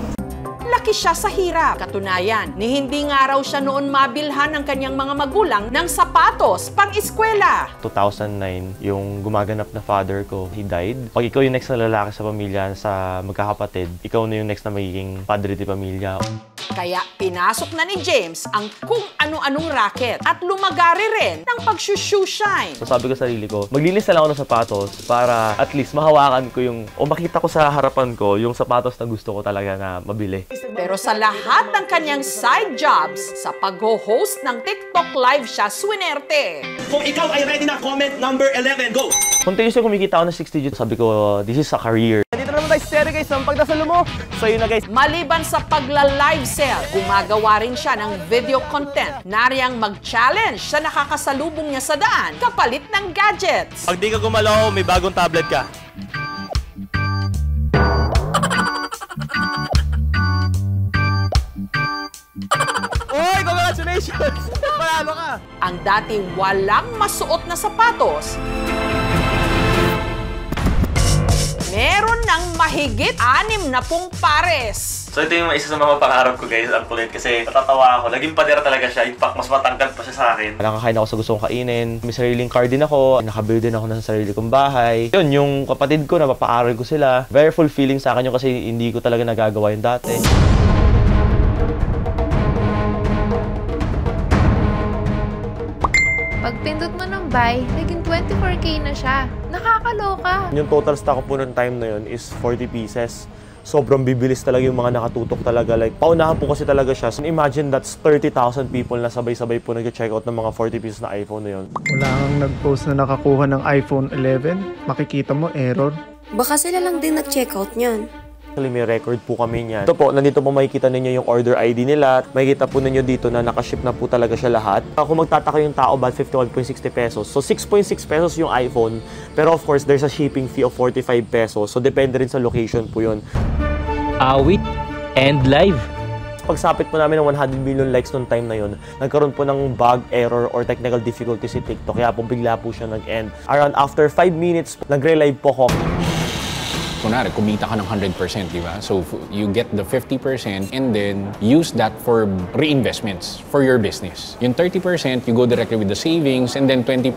laki siya sa hirap. Katunayan, ni hindi nga raw siya noon mabilhan ng kanyang mga magulang ng sapatos pang-eskwela. 2009, yung gumaganap na father ko, he died. Pag ikaw yung next na lalaki sa pamilya, sa magkakapatid, ikaw na yung next na magiging padre de pamilya. Kaya pinasok na ni James ang kung ano-anong racket at lumagari rin ng pag-shoe-shine. So sabi ko sa sarili ko, maglinis na lang ako ng sapatos para at least mahawakan ko yung, o makita ko sa harapan ko yung sapatos na gusto ko talaga na mabili. Pero sa lahat ng kanyang side jobs, sa pag-host ng TikTok live siya swinerte. Kung ikaw ay ready na, comment number 11, go! Continuously kumikita ako ng 6 digits. Sabi ko, this is a career. Dito naman tayo sa guys, ang pagdasal mo. So yun na guys. Maliban sa pagla-live sell, gumagawa rin siya ng video content. Nariyang mag-challenge sa nakakasalubong niya sa daan kapalit ng gadgets. Pag di ka gumalaw, may bagong tablet ka. Oy, congratulations! Panalo ka! Ang dati walang masuot na sapatos, meron ng mahigit 60 pares. So ito yung isa sa mga pangarap ko guys, ang kulit kasi natatawa ako. Naging padera talaga siya. In fact, mas matangkad pa siya sa akin. Nakakain ako sa gusto kong kainin. May sariling car din ako. Nakabuild din ako ng sarili kong bahay. Yun, yung kapatid ko, napapaaral ko sila. Very fulfilling sa akin yun kasi hindi ko talaga nagagawa yung dati. Pagpindot mo ng buy, naging 24K na siya. Nakakaloka. Yung total stock ko po ng time na yun is 40 pieces. Sobrang bibilis talaga yung mga nakatutok talaga. Like, paunahan po kasi talaga siya. So, imagine that's 30,000 people na sabay-sabay po nag-check out ng mga 40 pieces na iPhone na yun. Wala kang nag-post na nakakuha ng iPhone 11. Makikita mo, error. Baka sila lang din nag-check out niyan. Actually, may record po kami niyan. Ito po, nandito po makikita ninyo yung order ID nila. Makikita po ninyo dito na nakaship na po talaga siya lahat. Kung magtataka yung tao, about 51.60 pesos. So, 6.6 pesos yung iPhone. Pero of course, there's a shipping fee of 45 pesos. So, depende rin sa location po yun. Awit and live. Pagsapit po namin ng 100 million likes noong time na yun, nagkaroon po ng bug, error, or technical difficulty si TikTok. Kaya po bigla po siya nag-end. Around after 5 minutes, nagre-live po ko. Kunwari, kumita ka ng 100%, di ba? So, you get the 50% and then use that for reinvestments for your business. Yung 30%, you go directly with the savings and then 20%,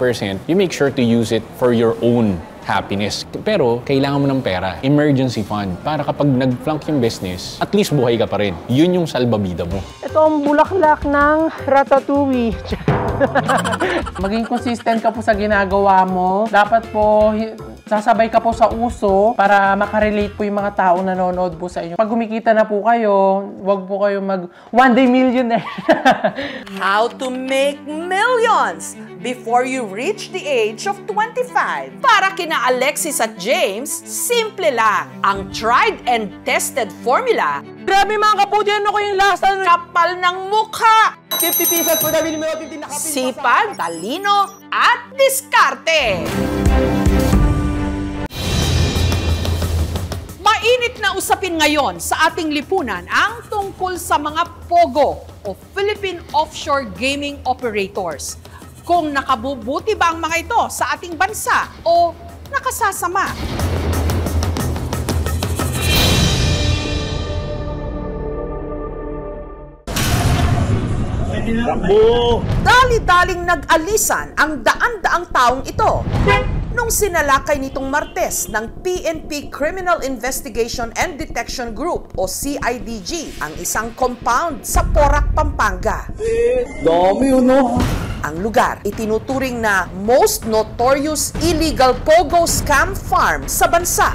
you make sure to use it for your own happiness. Pero, kailangan mo ng pera, emergency fund, para kapag nag-flunk yung business, at least buhay ka pa rin. Yun yung salbabida mo. Ito ang bulaklak ng ratatouille. Maging consistent ka po sa ginagawa mo. Dapat po, sasabay ka po sa uso para makarelate po yung mga tao na nanonood po sa inyo. Pag kumikita na po kayo, wag po kayo mag one day millionaire. How to make millions before you reach the age of 25. Para kina Alexis at James, simple lang. Ang tried and tested formula. Grabe mga kapudyan ako yung last ano. Kapal ng mukha. 50 pieces for the minimum 50 nakapin. Sipag, talino, at diskarte. Mainit na usapin ngayon sa ating lipunan ang tungkol sa mga POGO o Philippine Offshore Gaming Operators. Kung nakabubuti ba ang mga ito sa ating bansa o nakasasama. Dali-daling nag-alisan ang daan-daang taong ito nung sinalakay nitong Martes ng PNP Criminal Investigation and Detection Group o CIDG ang isang compound sa Porac, Pampanga. Dami yun, no? Ang lugar itinuturing na most notorious illegal POGO scam farm sa bansa.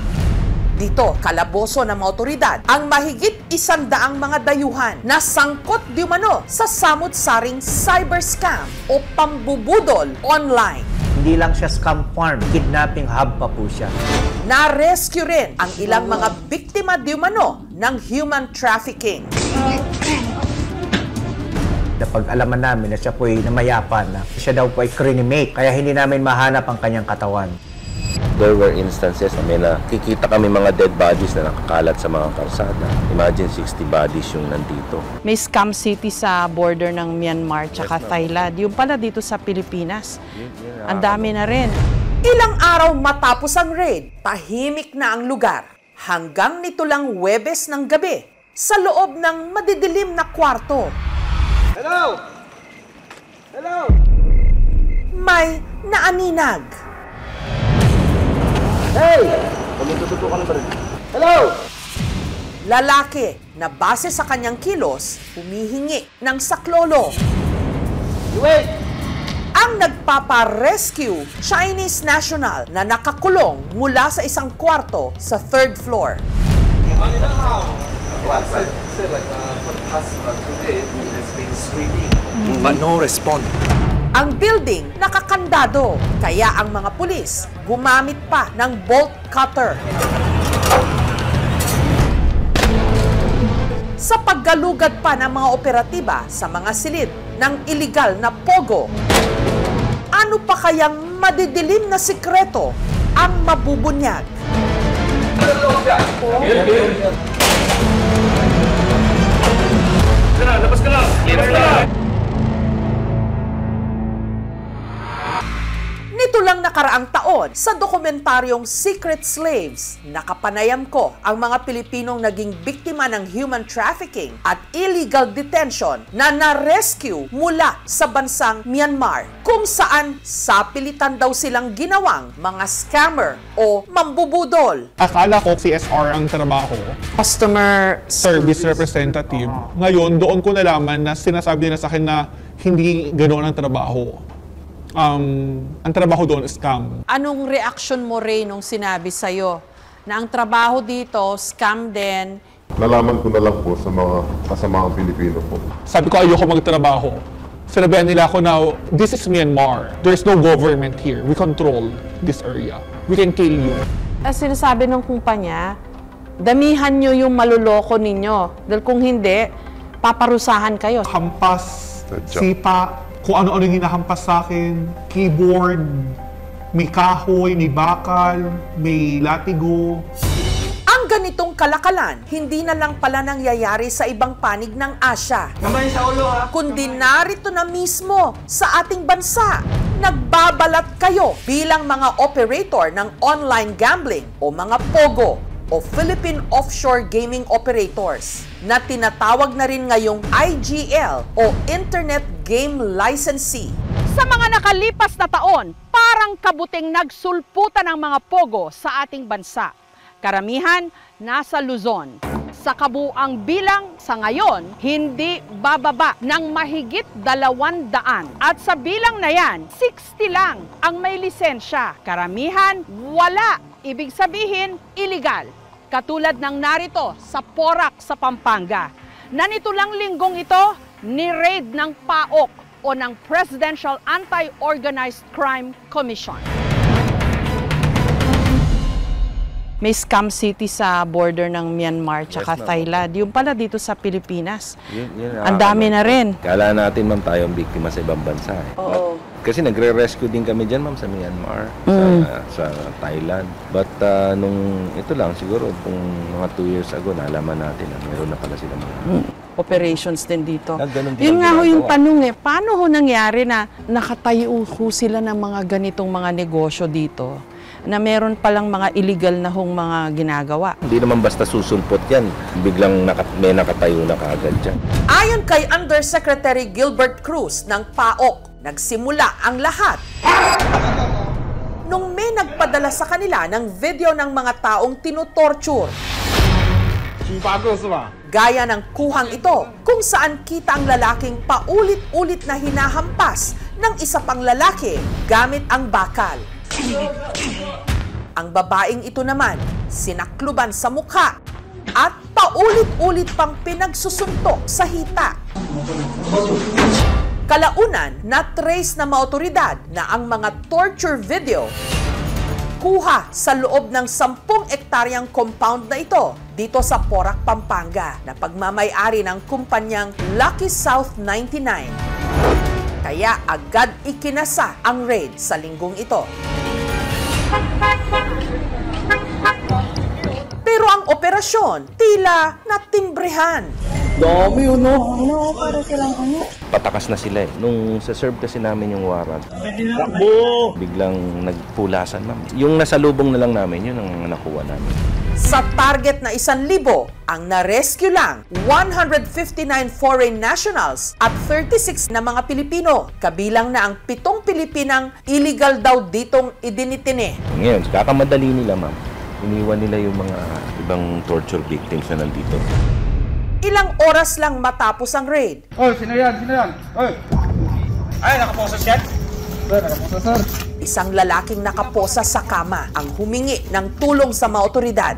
Dito, kalaboso ng mga otoridad ang mahigit 100 mga dayuhan na sangkot di umano sa samut-saring cyber scam o pambubudol online. Hindi lang siya scam farm, kidnapping hub pa po siya. Na-rescue rin ang ilang mga biktima di umano ng human trafficking. Napag-alaman namin na siya po ay namayapan na siya daw po ay crinimate, kaya hindi namin mahanap ang kanyang katawan. There were instances na may nakikita kami mga dead bodies na nakakalat sa mga kalsada. Imagine 60 bodies yung nandito. May scam city sa border ng Myanmar tsaka Thailand. Yung pala dito sa Pilipinas. Ang dami na rin. Ilang araw matapos ang raid, tahimik na ang lugar. Hanggang nito lang Huwebes ng gabi, sa loob ng madidilim na kwarto. Hello! Hello! May naaninag. Hey! Tututukan na ba rin? Hello! Lalaki na base sa kanyang kilos, humihingi ng saklolo. Wait! Ang nagpapa-rescue, Chinese national na nakakulong mula sa isang kwarto sa 3rd floor. But no response. Ang building nakakandado, kaya ang mga pulis gumamit pa ng bolt cutter. Sa paggalugad pa ng mga operatiba sa mga silid ng iligal na pogo, ano pa kayang madidilim na sikreto ang mabubunyag? Labas ka lang! Labas ka lang! Nito lang nakaraang taon, sa dokumentaryong Secret Slaves, nakapanayam ko ang mga Pilipinong naging biktima ng human trafficking at illegal detention na na-rescue mula sa bansang Myanmar, kung saan sapilitan daw silang ginawang mga scammer o mambubudol. Akala ko CSR ang trabaho, Customer Service Representative. Ngayon, doon ko nalaman na sinasabi nila sa akin na hindi ganoon ang trabaho. Ang trabaho doon is scam. Anong reaction mo, Ray, nung sinabi sa'yo na ang trabaho dito, scam din? Nalaman ko na lang po sa mga kasamahang Pilipino po. Sabi ko, ayoko magtrabaho. Sinabihan nila ako na, this is Myanmar. There's no government here. We control this area. We can kill you. As sinasabi ng kumpanya, damihan nyo yung maluloko ninyo. Dahil kung hindi, paparusahan kayo. Hampas, sipa, kung ano-ano yung hinahampas sa akin, keyboard, may kahoy, may bakal, may latigo. Ang ganitong kalakalan, hindi na lang pala nangyayari sa ibang panig ng Asya, kundi narito na mismo sa ating bansa. Nagbabalat kayo bilang mga operator ng online gambling o mga POGO o Philippine Offshore Gaming Operators na tinatawag na rin ngayong IGL o Internet Game Licensee. Sa mga nakalipas na taon, parang kabuting nagsulputan ng mga POGO sa ating bansa. Karamihan nasa Luzon. Sa kabuang bilang sa ngayon, hindi bababa ng mahigit 200. At sa bilang na yan, 60 lang ang may lisensya. Karamihan, wala. Ibig sabihin, illegal. Katulad ng narito sa Porac sa Pampanga. Na nito lang linggong ito, ni-raid ng PAOK o ng Presidential Anti-Organized Crime Commission. May scam city sa border ng Myanmar tsaka Thailand. Yung pala dito sa Pilipinas. Ang dami na rin. Kala natin, ma'am, tayong biktima sa ibang bansa. Oo. Kasi nagre-rescue din kami dyan, ma'am, sa Myanmar, sa Thailand. But nung ito lang, siguro, kung mga 2 years ago, nalaman natin na meron na pala sila mga operations din dito. Din yun nga ho yung tanong paano ho nangyari na nakatayo ho sila ng mga ganitong mga negosyo dito? Na meron palang mga illegal na hong mga ginagawa. Hindi naman basta susulpot yan. Biglang may nakatayo na kaagad dyan. Ayon kay Undersecretary Gilbert Cruz ng PAOK, nagsimula ang lahat nung may nagpadala sa kanila ng video ng mga taong tinutorture. Gaya ng kuhang ito, kung saan kita ang lalaking paulit-ulit na hinahampas ng isa pang lalaki gamit ang bakal. Ang babaeng ito naman, sinakluban sa mukha at paulit-ulit pang pinagsusuntok sa hita. Kalaunan, na-trace na mga otoridad na ang mga torture video kuha sa loob ng 10 ektaryang compound na ito dito sa Porac, Pampanga na pagmamay-ari ng kumpanyang Lucky South 99. Kaya agad ikinasa ang raid sa linggong ito. Pero ang operasyon tila natimbrehan. Dami yun, no? Ano, para silang ano? Patakas na sila eh. Nung sa-serve kasi namin yung warrant, biglang nagpulasan, ma'am. Yung nasa lubong na lang namin, yun ang nakuha namin. Sa target na 1,000, ang na-rescue lang 159 foreign nationals at 36 na mga Pilipino. Kabilang na ang 7 Pilipinang illegal daw ditong idinitine. Ngayon, kakamadali nila, ma'am. Iniwan nila yung mga ibang torture victims na nandito. Ilang oras lang matapos ang raid. Sino yan? Ay, nakaposa siya? Sir, nakaposa, sir. Isang lalaking nakaposa sa kama ang humingi ng tulong sa mga otoridad.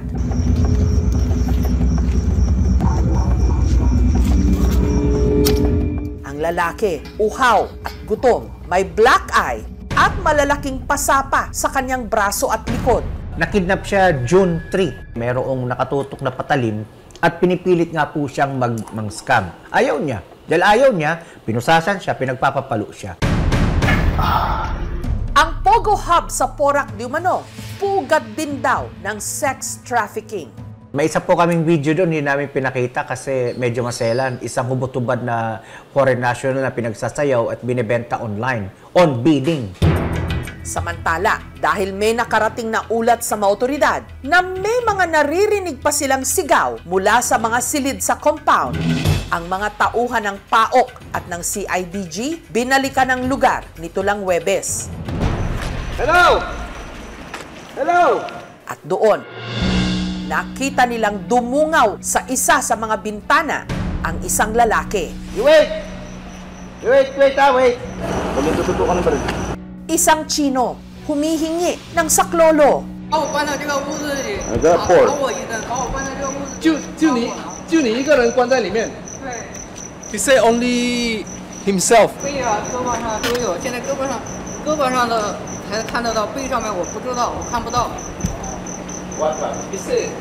Ang lalaki, uhaw at gutom, may black eye at malalaking pasapa sa kanyang braso at likod. Nakidnap siya June 3. Merong nakatutok na patalim at pinipilit nga po siyang mag-scam. Ayaw niya. Dahil ayaw niya, pinusasan siya, pinagpapapalo siya. Ang Pogo Hub sa Porac di umano, pugad din daw ng sex trafficking. May isa po kaming video doon, hindi namin pinakita kasi medyo maselan. Isang hubot-hubad na foreign national na pinagsasayaw at binibenta online, on bidding. Samantala, dahil may nakarating na ulat sa mga otoridad na may mga naririnig pa silang sigaw mula sa mga silid sa compound, ang mga tauhan ng PAOK at ng CIDG binalikan ang lugar nito lang Huwebes. Hello! Hello! At doon, nakita nilang dumungaw sa isa sa mga bintana ang isang lalaki. Wait! Tututukan na ba rin? Isang Chino, humihingi ng saklolo. I got four. 就你一个人关在里面。He said only himself. 可以啊，胳膊上都有，现在胳膊上的还看得到，背上面我不知道，我看不到。 He said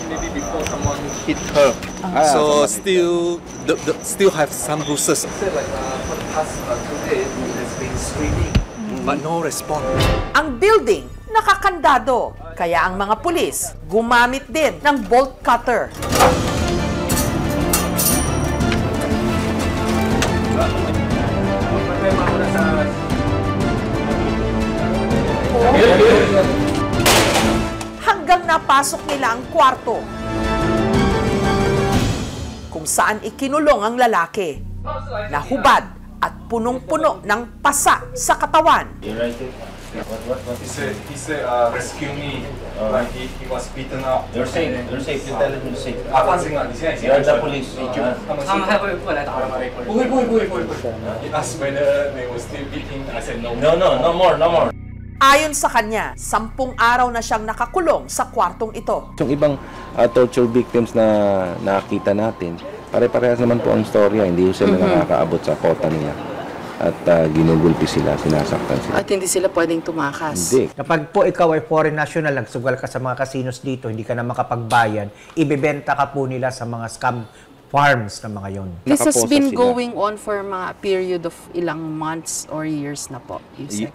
maybe before someone hit her, so still have some bruises. He said for the past 2 days he has been screaming, but no response. Ang building nakakandado, kaya ang mga pulis gumamit din ng bolt cutter. Hanggang napasok nila ang kwarto kung saan ikinulong ang lalaki na hubad at punong-puno ng pasa sa katawan. He said, rescue me. Like he was beaten up. You're safe. You're safe. You tell him you're safe. 放心了，你现在 You're the police. 他们还会过来打我吗？不会。He asked whether they were still beating. I said no. No more. Ayon sa kanya, 10 araw na siyang nakakulong sa kwartong ito. Yung ibang torture victims na nakita natin, pare-parehas naman po ang storya. Hindi sila nakakaabot sa kota nila. At ginugulpi sila, sinasaktan sila. At hindi sila pwedeng tumakas. Hindi. Kapag po ikaw ay foreign national, nagsugal ka sa mga casinos dito, hindi ka na makapagbayad, ibebenta ka po nila sa mga scam farms na mga yon. This has been going on for mga period of ilang months or years na po.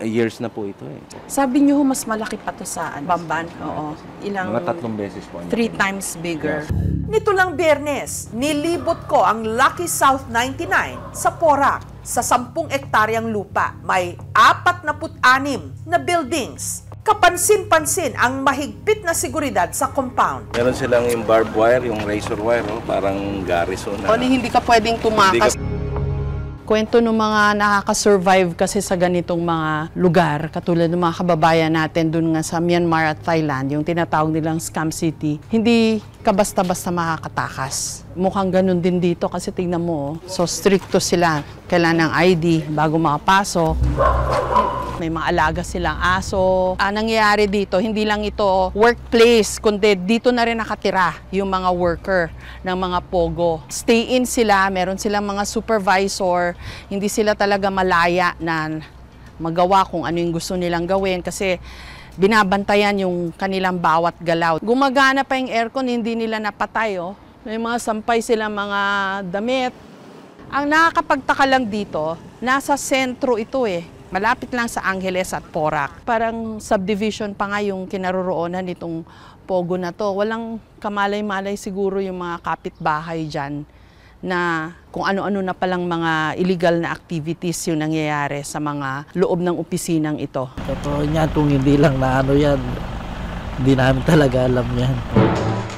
Years na po ito eh. Sabi niyo mas malaki pa to sa Bamban. Oo. Ilang mga 3 beses po. 3 times bigger. Nito lang Biyernes, nilibot ko ang Lucky South 99 sa Porac. Sa 10 ektaryang lupa, may 46 na buildings. Kapansin-pansin ang mahigpit na seguridad sa compound. Meron silang yung barbed wire, yung razor wire, parang garrison na. Hindi ka pwedeng tumakas. Kwento ng mga nakaka-survive kasi sa ganitong mga lugar, katulad ng mga kababayan natin dun nga sa Myanmar at Thailand, yung tinatawag nilang Scam City, hindi ka basta-basta makakatakas. Mukhang ganun din dito kasi tingnan mo, so stricto sila. Kailangan ng ID bago makapasok. May mga alaga silang aso. Nangyayari dito, hindi lang ito workplace, kundi dito na rin nakatira yung mga worker ng mga Pogo. Stay in sila, meron silang mga supervisor, hindi sila talaga malaya na magawa kung ano yung gusto nilang gawin kasi binabantayan yung kanilang bawat galaw. Gumagana pa yung aircon, hindi nila napatay. Oh. May mga sampay silang mga damit. Ang nakakapagtaka lang dito, nasa sentro ito eh. Malapit lang sa Angeles at Porac. Parang subdivision pa nga yung kinaroroonan nitong Pogo na to. Walang kamalay-malay siguro yung mga kapitbahay dyan na kung ano-ano na palang mga illegal na activities yung nangyayari sa mga loob ng opisinang ito. Totoo niya, kung hindi lang na ano yan, hindi namin talaga alam yan.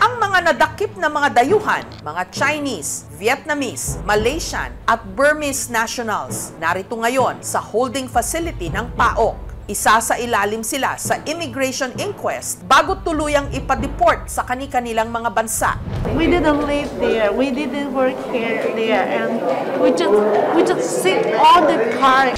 Ang mga nadakip na mga dayuhan, mga Chinese, Vietnamese, Malaysian at Burmese nationals, narito ngayon sa holding facility ng PAOK. Isa sa ilalim sila sa immigration inquest bago tuluyang ipa-deport sa kani-kanilang mga bansa. We didn't live there. We didn't work here there, and we just sit on the car.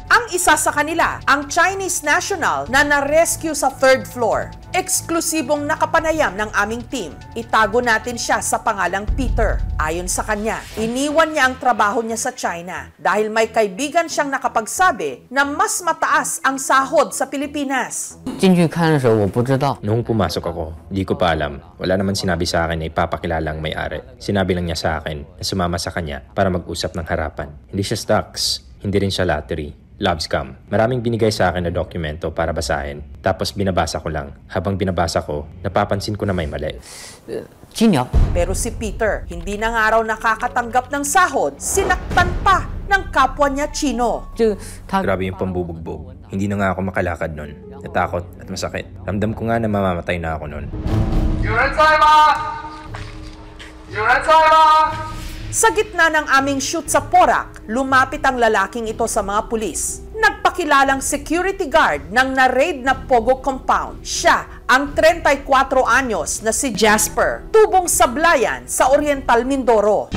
Ang isa sa kanila, ang Chinese national na na-rescue sa 3rd floor. Eksklusibong nakapanayam ng aming team. Itago natin siya sa pangalang Peter. Ayon sa kanya, iniwan niya ang trabaho niya sa China dahil may kaibigan siyang nakapagsabi na mas mataas ang sahod sa Pilipinas. Noong pumasok ako, di ko pa alam. Wala naman sinabi sa akin na ipapakilala ang may-ari. Sinabi lang niya sa akin na sumama sa kanya para mag-usap ng harapan. Hindi siya stocks, hindi rin siya lottery. Love scam. Maraming binigay sa akin na dokumento para basahin. Tapos binabasa ko lang. Habang binabasa ko, napapansin ko na may mali. Pero si Peter, hindi na nga raw nakakatanggap ng sahod, sinaktan pa ng kapwa niya Chino. Grabe yung pambubugbog. Hindi na nga ako makalakad nun. Natakot at masakit. Ramdam ko nga na mamamatay na ako nun. Sa gitna ng aming shoot sa Porac, lumapit ang lalaking ito sa mga pulis. Nagpakilalang security guard ng na-raid na Pogo compound. Siya ang 34 anyos na si Jasper, tubong sablayan sa Oriental Mindoro.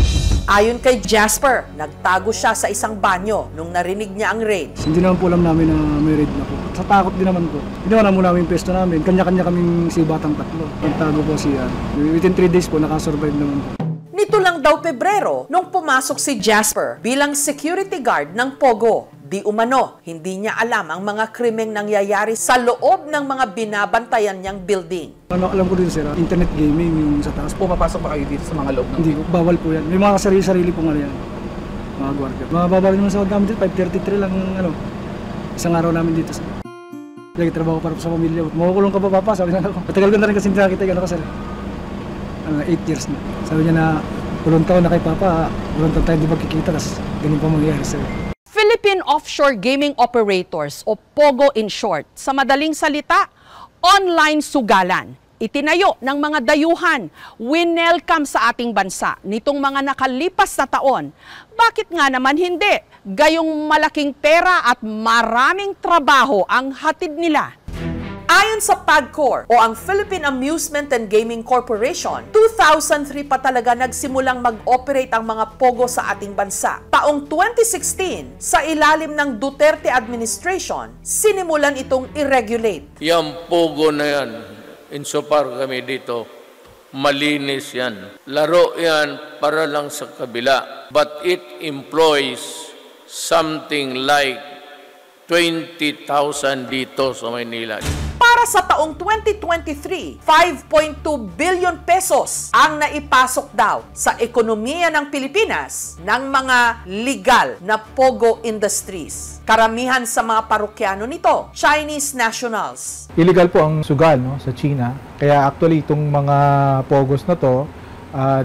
Ayon kay Jasper, nagtago siya sa isang banyo nung narinig niya ang raid. Hindi naman po alam namin na may raid na po. Sa takot din naman po. Ginawa na muna namin yung pesto namin. Kanya-kanya kaming sibatang tatlo. Nagtago po siya. Within 3 days po, nakasurvive naman po. Nito lang daw Pebrero nung pumasok si Jasper bilang security guard ng Pogo. Di umano, hindi niya alam ang mga krimeng nangyayari sa loob ng mga binabantayan niyang building. Alam ko din sir, internet gaming yung sa taas. Pumapasok pa kayo dito sa mga loob? Hindi ko, bawal po yan. May mga sarili-sarili pong yan. Mga guardia. Mababal naman sa gamit dito, 5:33 lang isang araw namin dito sir. Lagi trabaho para sa pamilya. Makukulong ka pa papa, sabi na ako. Matagal ko na rin kasi nakakita yung sir. 8 years na. Sabi niya na, ulong taon na kay Papa, ulong taon tayo di magkikita, tapos ganun pa mangyayari sir. Philippine Offshore Gaming Operators o POGO in short. Sa madaling salita, online sugalan. Itinayo ng mga dayuhan, winelcome sa ating bansa nitong mga nakalipas na taon. Bakit nga naman hindi? Gayong malaking pera at maraming trabaho ang hatid nila. Ayon sa PAGCOR o ang Philippine Amusement and Gaming Corporation, 2003 pa talaga nagsimulang mag-operate ang mga POGO sa ating bansa. Taong 2016, sa ilalim ng Duterte administration, sinimulan itong i-regulate. Yung POGO na yan, insofar kami dito, malinis yan. Laro yan para lang sa kabila. But it employs something like 20,000 dito sa Maynila. Para sa taong 2023, 5.2 billion pesos ang naipasok daw sa ekonomiya ng Pilipinas ng mga legal na POGO industries. Karamihan sa mga parokyano nito, Chinese nationals. Illegal po ang sugal sa China. Kaya actually itong mga POGOs na to,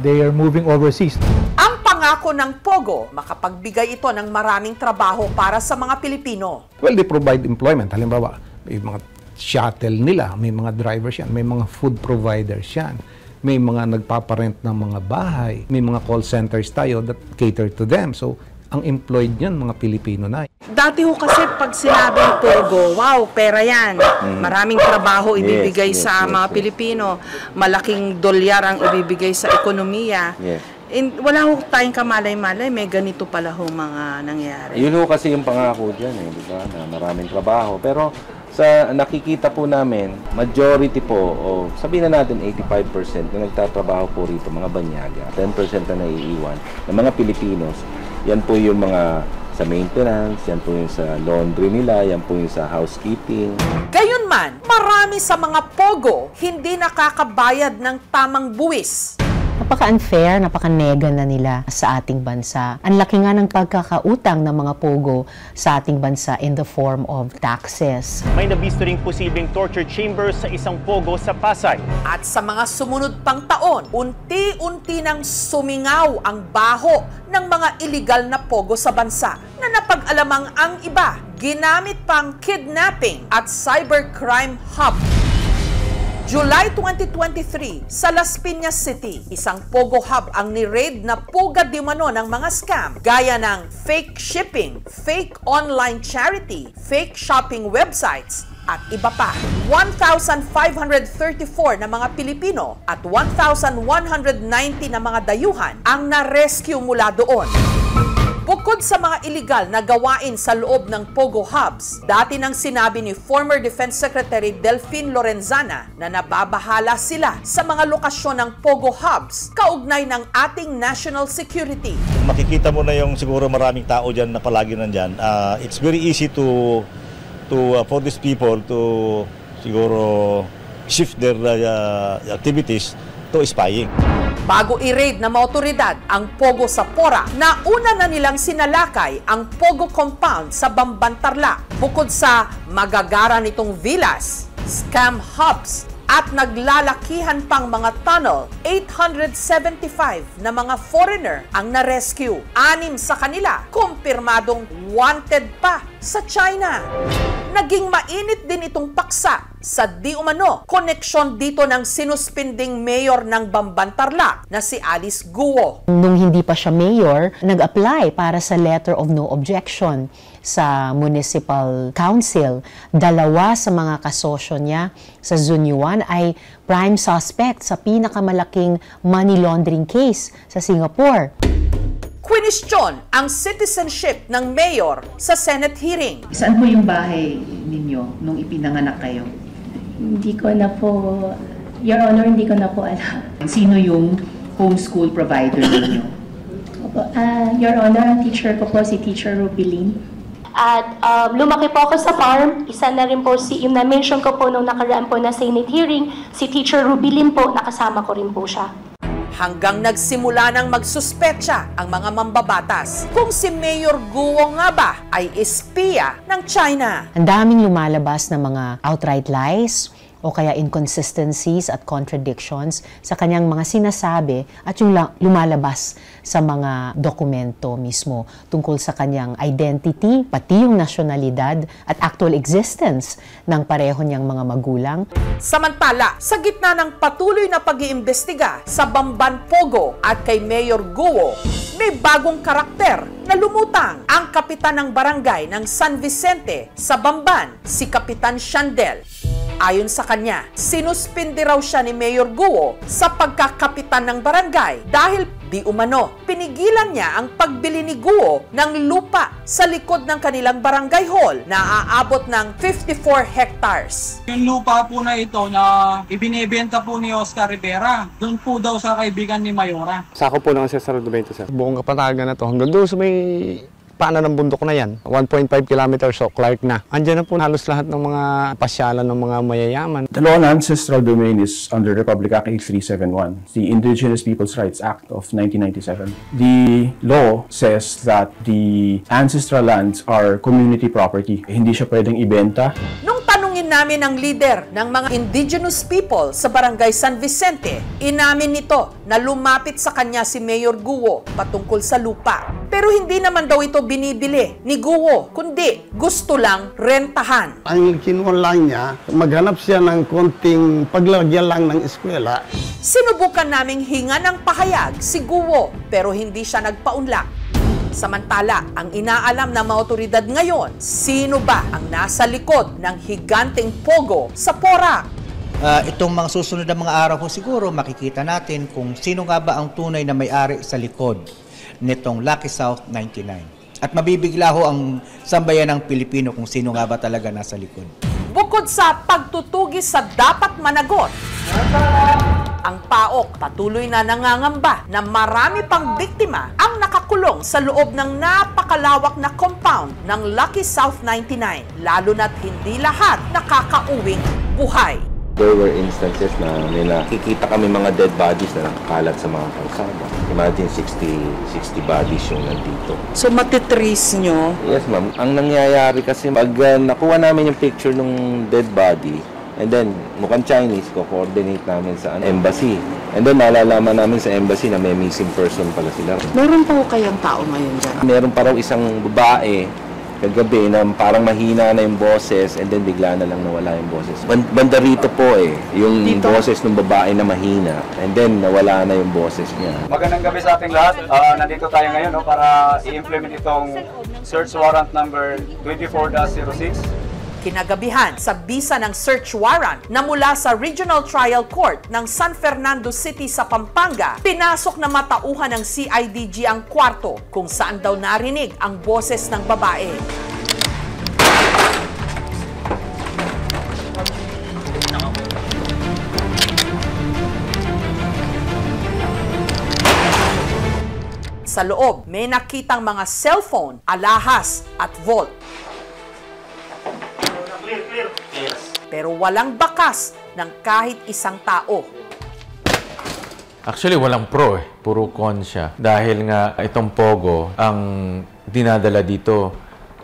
they are moving overseas. Ang pangako ng POGO, makapagbigay ito ng maraming trabaho para sa mga Pilipino. Well, they provide employment. Halimbawa, may mga shuttle nila, may mga drivers yan, may mga food providers yan, may mga nagpaparent ng mga bahay, may mga call centers tayo that cater to them. So, ang employed yan, mga Pilipino na. Dati ho kasi pag sinabing POGO, wow, pera yan. Maraming trabaho ibibigay sa mga Pilipino. Malaking dolyar ang ibibigay sa ekonomiya. Wala ho tayong kamalay-malay, may ganito pala ho mga nangyayari. Yun ho kasi yung pangako dyan, di ba? Na maraming trabaho. Pero sa nakikita po namin, majority po, o sabihin na natin 85% na nagtatrabaho po rito, mga banyaga, 10% na naiiwan, ng mga Pilipinos, yan po yung mga sa maintenance, yan po yung sa laundry nila, yan po yung sa housekeeping. Gayunman, marami sa mga POGO hindi nakakabayad ng tamang buwis. Napaka-unfair, napaka-nega na nila sa ating bansa. Ang laki nga ng pagkakautang ng mga pogo sa ating bansa in the form of taxes. May nabisto ring posibleng torture chambers sa isang pogo sa Pasay. At sa mga sumunod pang taon, unti-unti nang sumingaw ang baho ng mga illegal na pogo sa bansa na napag-alamang ang iba, ginamit pang kidnapping at cybercrime hub. July 2023, sa Las Piñas City, isang pogo hub ang ni-raid na pugad di umano ng mga scam gaya ng fake shipping, fake online charity, fake shopping websites, at iba pa. 1,534 na mga Pilipino at 1,190 na mga dayuhan ang na-rescue mula doon. Bukod sa mga illegal na gawain sa loob ng Pogo Hubs, dati nang sinabi ni former Defense Secretary Delphine Lorenzana na nababahala sila sa mga lokasyon ng Pogo Hubs kaugnay ng ating national security. Makikita mo na yung siguro maraming tao dyan na palagi nandyan. It's very easy for these people to siguro shift their activities to spying. Bago i-raid ng mga otoridad ang Pogo sa Pora, nauna na nilang sinalakay ang Pogo compound sa Bamban, Tarlac. Bukod sa magagara nitong villas, scam hubs, at naglalakihan pang mga tunnel, 875 na mga foreigner ang na-rescue. 6 sa kanila, kumpirmadong wanted pa sa China. Naging mainit din itong paksa sa di umano koneksyon dito ng sinuspinding mayor ng Bamban, Tarlac na si Alice Guo. Nung hindi pa siya mayor, nag-apply para sa letter of no objection sa municipal council. 2 sa mga kasosyo niya sa Zhunyuan ay prime suspect sa pinakamalaking money laundering case sa Singapore. Kwinestyon ang citizenship ng mayor sa Senate hearing. Saan po yung bahay ninyo nung ipinanganak kayo? Hindi ko na po, Your Honor, hindi ko na po alam. Sino yung homeschool provider ninyo? Your Honor, ang teacher ko po si Teacher Rubilin. At lumaki po ako sa farm. Isa na rin po yung na-mention ko po nung nakaraan po na Senate hearing, si Teacher Rubilin po, nakasama ko rin po siya. Hanggang nagsimula ng magsuspetsa ang mga mambabatas kung si Mayor Guo nga ba ay espiya ng China. Ang daming lumalabas na mga outright lies o kaya inconsistencies at contradictions sa kanyang mga sinasabi at yung lumalabas sa mga dokumento mismo tungkol sa kanyang identity, pati yung nasyonalidad at actual existence ng pareho niyang mga magulang. Samantala, sa gitna ng patuloy na pag-iimbestiga sa Bamban Pogo at kay Mayor Guo, may bagong karakter na lumutang ang kapitan ng barangay ng San Vicente sa Bamban, si Kapitan Shandel. Ayon sa kanya, sinuspindi raw siya ni Mayor Guo sa pagkakapitan ng barangay dahil di umano pinigilan niya ang pagbili ni Guo ng lupa sa likod ng kanilang barangay hall na aabot ng 54 hectares. Yung lupa po na ito na ibinebenta po ni Oscar Rivera, doon po daw sa kaibigan ni Mayora. Sako po ng Cesar Dubento, sir. Buong Kapatagan na to hanggang doon sa may paanan ng bundok na yan. 1.5 kilometers so Clark na. Andiyan na po halos lahat ng mga pasyalan ng mga mayayaman. The law on ancestral domain is under Republic Act 8371, the Indigenous Peoples' Rights Act of 1997. The law says that the ancestral lands are community property. Hindi siya pwedeng ibenta. Nung tanungin namin ang leader ng mga indigenous people sa Barangay San Vicente, inamin nito na lumapit sa kanya si Mayor Guo patungkol sa lupa. Pero hindi naman daw ito binibili ni Guo, kundi gusto lang rentahan. Ang kinulang niya, maghanap siya ng konting paglagyan lang ng eskwela. Sinubukan naming hinga ng pahayag si Guo, pero hindi siya nagpaunlak. Samantala, ang inaalam ng mga otoridad ngayon, sino ba ang nasa likod ng higanteng pogo sa Porac? Itong mga susunod na mga araw ko siguro makikita natin kung sino nga ba ang tunay na may-ari sa likod nitong Lucky South 99. At mabibigla ho ang sambayan ng Pilipino kung sino nga ba talaga nasa likod. Bukod sa pagtutugi sa dapat managot, ang PAOK patuloy na nangangamba na marami pang biktima ang nakakulong sa loob ng napakalawak na compound ng Lucky South 99, lalo na't hindi lahat nakakauwing buhay. There were instances na may nakikita kami mga dead bodies na nakakalat sa mga kalsada. Imagine 60 bodies yung nandito. So matitrace nyo? Yes ma'am. Ang nangyayari kasi pag nakuha namin yung picture ng dead body, and then mukhang Chinese, ko-coordinate namin sa embassy. And then malalaman namin sa embassy na may missing person pala sila. Meron pa kayang tao ngayon dyan? Meron pa raw isang babae kagabi na parang mahina na yung boses and then bigla na lang nawala yung boses. Banda rito po yung dito? Boses ng babae na mahina and then nawala na yung boses niya. Magandang gabi sa ating lahat. Nandito tayo ngayon para i-implement itong search warrant number 24-06. Kinagabihan sa bisa ng search warrant na mula sa Regional Trial Court ng San Fernando City sa Pampanga, pinasok na matauhan ng CIDG ang kwarto kung saan daw narinig ang boses ng babae. Sa loob, may nakitang mga cellphone, alahas at vault. Pero walang bakas ng kahit isang tao. Actually, walang pro Puro con siya. Dahil nga itong Pogo, ang dinadala dito,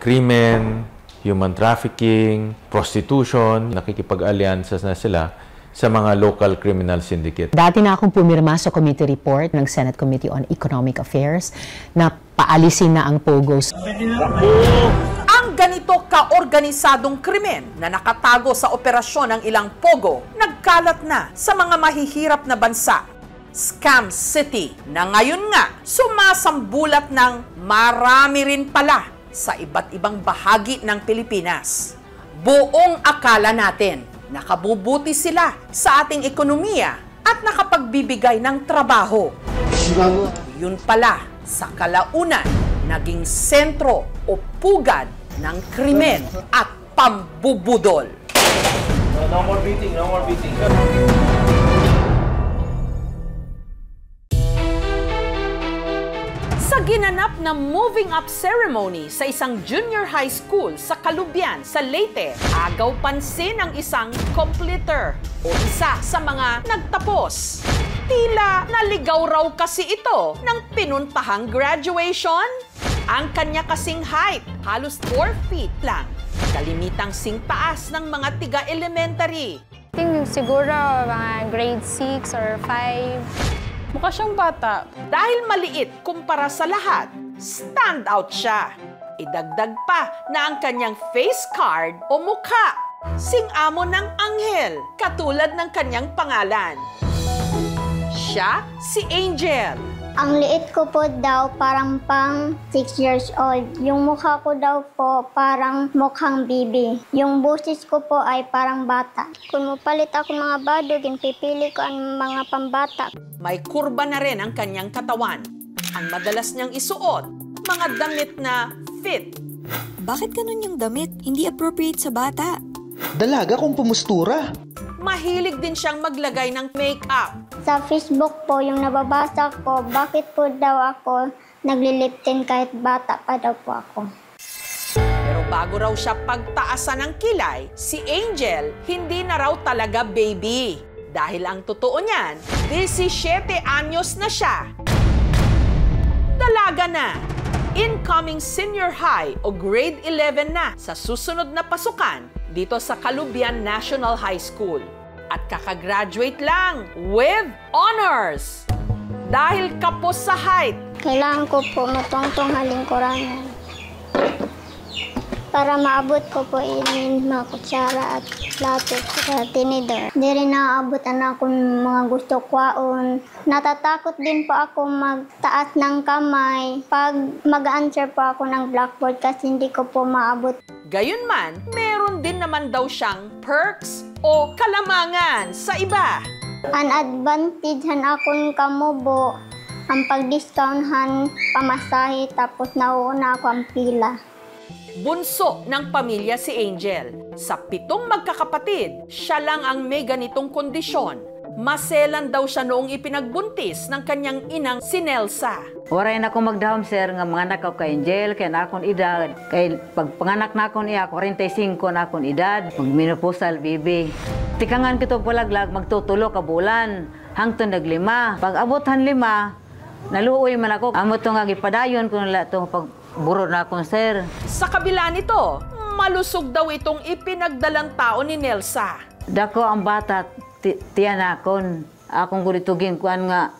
krimen, human trafficking, prostitution, nakikipag-alliances na sila sa mga local criminal syndicate. Dati na akong pumirma sa committee report ng Senate Committee on Economic Affairs na paalisin na ang Pogos. Ang ganito kaorganisadong krimen na nakatago sa operasyon ng ilang Pogo, nagkalat na sa mga mahihirap na bansa. Scam City na ngayon nga sumasambulat ng marami rin pala sa iba't ibang bahagi ng Pilipinas. Buong akala natin nakabubuti sila sa ating ekonomiya at nakapagbibigay ng trabaho. Yun pala, sa kalaunan, naging sentro o pugad ng krimen at pambubudol. No more beating, no more beating. Sa ginanap na moving up ceremony sa isang junior high school sa Kalubian, sa Leyte, agaw pansin ang isang completer o isa sa mga nagtapos. Tila naligaw raw kasi ito ng pinuntahang graduation. Ang kanya kasing height, halos 4 feet lang. Kalimitang singtaas ng mga tiga-elementary. Siguro mga grade 6 or 5. Mukha siyang bata. Dahil maliit kumpara sa lahat, stand out siya. Idagdag pa na ang kanyang face card o mukha, sing-amo ng anghel, katulad ng kanyang pangalan. Siya si Angel. Ang liit ko po daw parang pang 6 years old. Yung mukha ko daw po parang mukhang bibi. Yung boses ko po ay parang bata. Kung mapalit ako mga badog, pipili ko ang mga pambata. May kurba na rin ang kanyang katawan. Ang madalas niyang isuot, mga damit na fit. Bakit ganun yung damit? Hindi appropriate sa bata. Dalaga kung pumustura. Mahilig din siyang maglagay ng make-up. Sa Facebook po, yung nababasa ko, bakit po daw ako nagliliptin kahit bata pa daw po ako. Pero bago raw siya pagtaasan ng kilay, si Angel hindi na raw talaga baby. Dahil ang totoo niyan, 17 anyos na siya. Dalaga na. Incoming senior high o grade 11 na sa susunod na pasukan dito sa Kalubian National High School. At kakagraduate lang with honors. Dahil kapos sa height. Kailangan ko po matungtong halingkuran. Para maabot ko po mga kutsara at plato sa tinidor. Hindi rin naaabutan ako ng mga gusto kwaon. Natatakot din po ako magtaas ng kamay pag mag-answer po ako ng blackboard kasi hindi ko po maabot. Gayunman, meron din naman daw siyang perks o kalamangan sa iba. An advantagehan akong kamubo, ang pag-discounthan pamasahe tapos nauuna ako ang pila. Bunso ng pamilya si Angel. Sa 7 magkakapatid, siya lang ang may ganitong kondisyon. Maselan daw siya noong ipinagbuntis ng kanyang inang si Nelsa. Waray na akong magdahom, sir, nga mga anak ko kay Angel, kaya na akong edad. Kaya pag panganak na akong iya, 45 na akong edad, magminupusal, bibi. Tikangan kito palaglag, magtutulo ka bulan. Hangtod naglima. Pag abothan 5, naluoy man ako. Amo to nga gipadayon kung wala to pagburo na akong sir. Sa kabila nito, malusog daw itong ipinagdalang tao ni Nelsa. Dako ang bata, tiyanakon. Akong guritugin kuan nga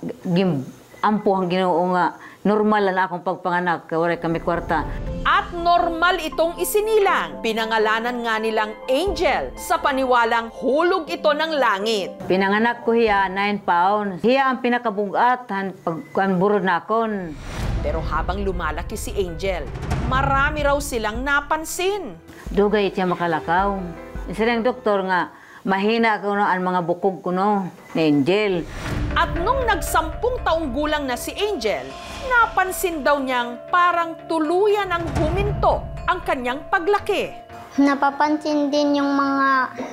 ampo ang Ginoo nga normal na akong pagpanganak kay kami kwarta. At normal itong isinilang. Pinangalanan nga nilang Angel sa paniwalang hulog ito ng langit. Pinanganak ko hiya 9 pounds. Hiya ang pinakabugat pagkuan na akon. Pero habang lumalaki si Angel, marami raw silang napansin. Dugay siya makalakaw. Silang doktor nga mahina ko no ang mga bukog ko no ni Angel. At nung nag-10 taong gulang na si Angel, napansin daw niyang parang tuluyan ang huminto ang kanyang paglaki. Napapansin din yung mga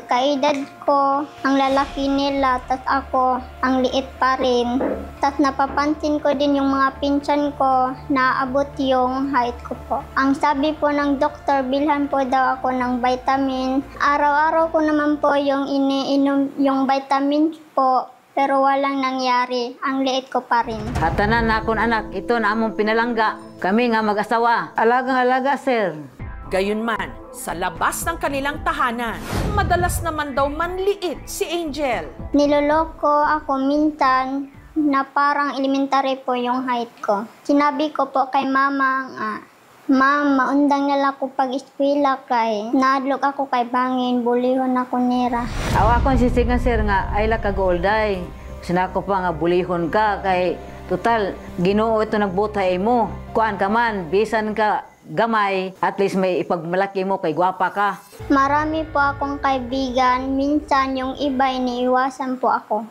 kaedad ko, ang lalaki nila, tas ako, ang liit pa rin. Tas napapansin ko din yung mga pinsan ko na abot yung height ko po. Ang sabi po ng doktor, bilhan po daw ako ng vitamin. Araw-araw ko naman po yung iniinom yung vitamins po. Pero walang nangyari. Ang liit ko pa rin. Hatanan na akong anak, ito na among pinalangga. Kami nga mag-asawa. Alagang-alaga, sir. Gayunman, sa labas ng kanilang tahanan, madalas naman daw manliit si Angel. Niloloko ako minsan na parang elementary po yung height ko. Sinabi ko po kay mama nga, Ma'am, maundang nila ko pag-eskwela kay naadlok ako kay bangin, bulihon ako nira. Awa akong sisigan, sir, nga ay lakagolday. Sinako pa nga bulihon ka kay total, Ginoo ito nagbutay mo. Kuan ka man, bisan ka gamay, at least may ipagmalaki mo kay gwapa ka. Marami po akong kaibigan, minsan yung iba iniiwasan po ako.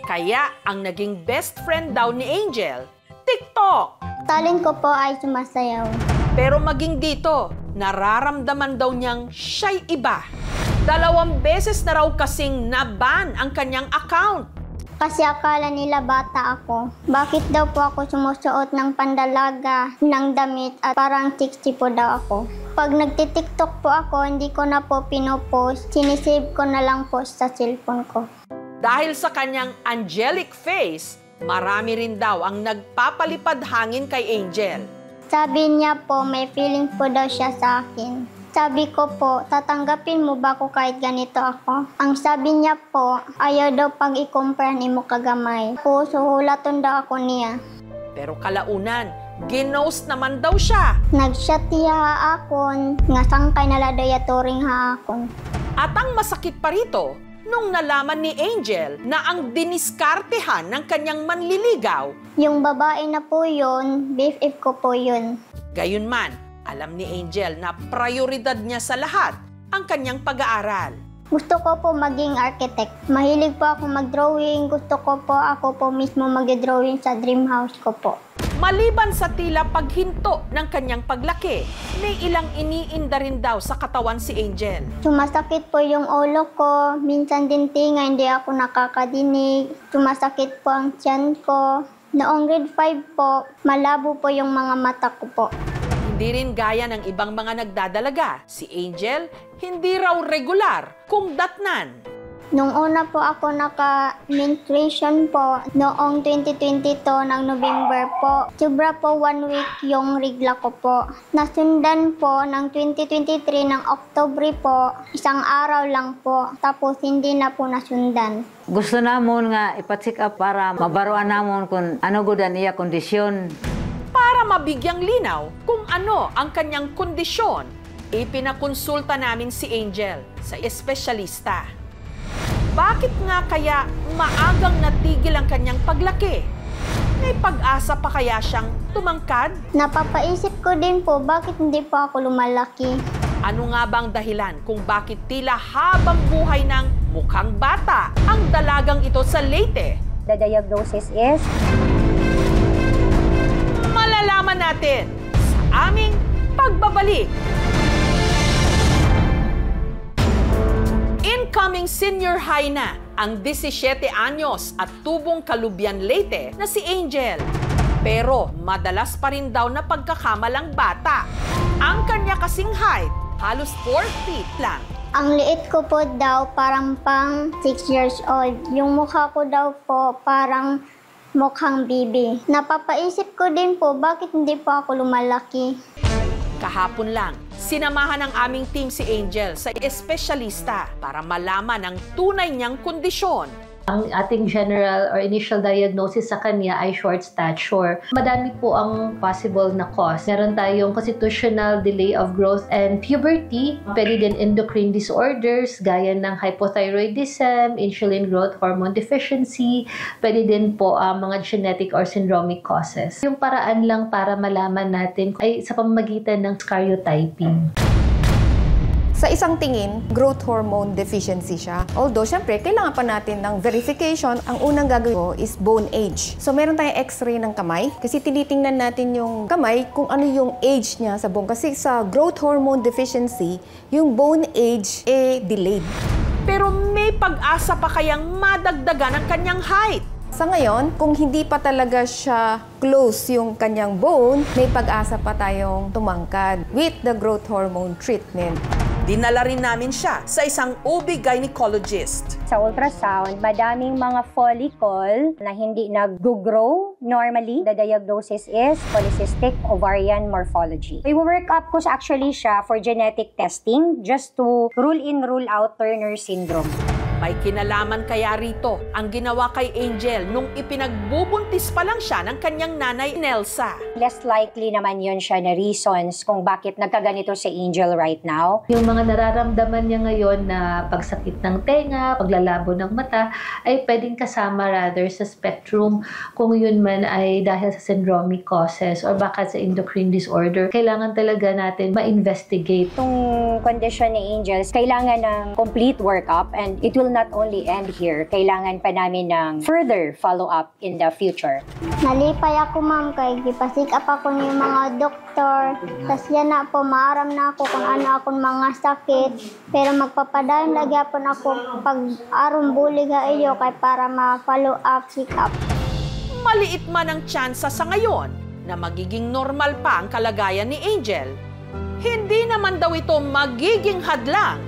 Kaya ang naging best friend daw ni Angel, TikTok. Talent ko po ay sumasayaw. Pero maging dito, nararamdaman daw niyang siya'y iba. 2 beses na raw kasing naban ang kanyang account. Kasi akala nila bata ako. Bakit daw po ako sumusuot ng pandalaga, ng damit at parang 60 po daw ako. Pag nagtitiktok po ako, hindi ko na po pinopost. Sinisave ko na lang po sa cellphone ko. Dahil sa kanyang angelic face, marami rin daw ang nagpapalipad hangin kay Angel. Sabi niya po, may feelings po daw siya sa akin. Sabi ko po, tatanggapin mo ba ako kahit ganito ako? Ang sabi niya po, ayaw daw pag ikumpara ni mo kagamay. Po, suhulaton daw ako niya. Pero kalaunan, ginost naman daw siya. Nag-shot niya akon, nga sangkay naladaya turing ha akon. At ang masakit pa rito, nung nalaman ni Angel na ang diniskartehan ng kanyang manliligaw. Yung babae na po yun, BFF ko po yun. Gayunman, alam ni Angel na prioridad niya sa lahat ang kanyang pag-aaral. Gusto ko po maging architect. Mahilig po ako mag-drawing. Gusto ko po ako po mismo mag-drawing sa dream house ko po. Maliban sa tila paghinto ng kanyang paglaki, may ilang iniinda rin daw sa katawan si Angel. Sumasakit po yung ulo ko. Minsan din tinga, hindi ako nakakadinig. Sumasakit po ang tiyan ko. Noong grade 5 po, malabo po yung mga mata ko po. Hindi rin gaya ng ibang mga nagdadalaga. Si Angel, hindi raw regular kung datnan. Nung una po ako naka-menstruation po, noong 2022 ng November po. Sobra po 1 week yung regla ko po. Nasundan po ng 2023 ng October po, 1 araw lang po. Tapos hindi na po nasundan. Gusto namon nga ipacheck up para mabaruan namon kung ano gudan iya kondisyon. Para mabigyang linaw kung ano ang kanyang kondisyon, ipinakonsulta namin si Angel sa espesyalista. Bakit nga kaya maagang natigil ang kanyang paglaki? May pag-asa pa kaya siyang tumangkad? Napapaisip ko din po, bakit hindi po ako lumalaki? Ano nga bang dahilan kung bakit tila habang buhay ng mukhang bata ang dalagang ito sa Leyte? The diagnosis is? Malalaman natin sa aming pagbabalik. Incoming senior high na ang 17 anyos at tubong Kalubian Leyte na si Angel. Pero madalas pa rin daw na pagkakamalang bata. Ang kanya kasing height, halos 4 feet lang. Ang liit ko po daw parang pang 6 years old. Yung mukha ko daw po parang mukhang bibi. Napapaisip ko din po, bakit hindi po ako lumalaki? Kahapon lang, sinamahan ng aming team si Angel sa espesyalista para malaman ang tunay niyang kondisyon. Ang ating general or initial diagnosis sa kanya ay short stature. Madami po ang possible na cause. Meron tayong constitutional delay of growth and puberty. Pwede din endocrine disorders gaya ng hypothyroidism, insulin growth hormone deficiency. Pwede din po ang mga genetic or syndromic causes. Yung paraan lang para malaman natin ay sa pamamagitan ng karyotyping. Sa isang tingin, growth hormone deficiency siya. Although, syempre, kailangan pa natin ng verification. Ang unang gagawin ko is bone age. So, meron tayong x-ray ng kamay. Kasi tinitingnan natin yung kamay kung ano yung age niya sa bone. Kasi sa growth hormone deficiency, yung bone age delayed. Pero may pag-asa pa kayang madagdagan ang kanyang height? Sa ngayon, kung hindi pa talaga siya close yung kanyang bone, may pag-asa pa tayong tumangkad with the growth hormone treatment. Dinala rin namin siya sa isang OB-gynecologist. Sa ultrasound, madaming mga follicle na hindi nag-grow normally. The diagnosis is polycystic ovarian morphology. I-work up ko actually siya for genetic testing just to rule in, rule out Turner syndrome. May kinalaman kaya rito ang ginawa kay Angel nung ipinagbubuntis pa lang siya ng kanyang nanay Nelsa. Less likely naman yun siya na reasons kung bakit nagkaganito si Angel right now. Yung mga nararamdaman niya ngayon na pagsakit ng tenga, paglalabo ng mata, ay pwedeng kasama rather sa spectrum kung yun man ay dahil sa syndromic causes or baka sa endocrine disorder. Kailangan talaga natin ma-investigate. Itong condition ni Angel, kailangan ng complete workup and it will not only end here. Kailangan pa namin ng further follow-up in the future. Nalipay ako, ma'am, kay gipasik up ako ng mga doktor. Tapos yan na po, maaram na ako kung ano akong mga sakit. Pero magpapadayon lagi ako pag aron bulig ha iyo kay para ma-follow up, check up. Maliit man ang tsansa sa ngayon na magiging normal pa ang kalagayan ni Angel, hindi naman daw ito magiging hadlang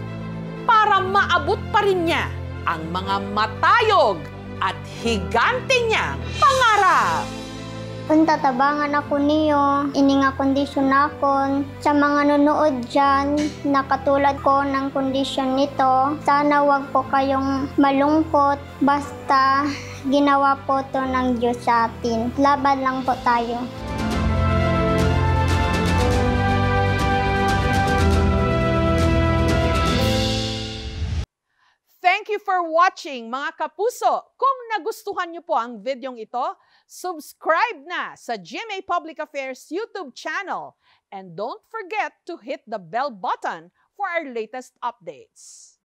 para maabot pa rin niya ang mga matayog at higante niyang pangarap. Kung tatabangan ako niyo, ini nga kondisyon akon. Sa mga nanonood dyan, na katulad ko ng kondisyon nito, sana wag po kayong malungkot. Basta ginawa po to ng Diyos sa atin. Laban lang po tayo. Thank you for watching, mga kapuso. Kung nagustuhan niyo po ang videong ito, subscribe na sa GMA Public Affairs YouTube channel. And don't forget to hit the bell button for our latest updates.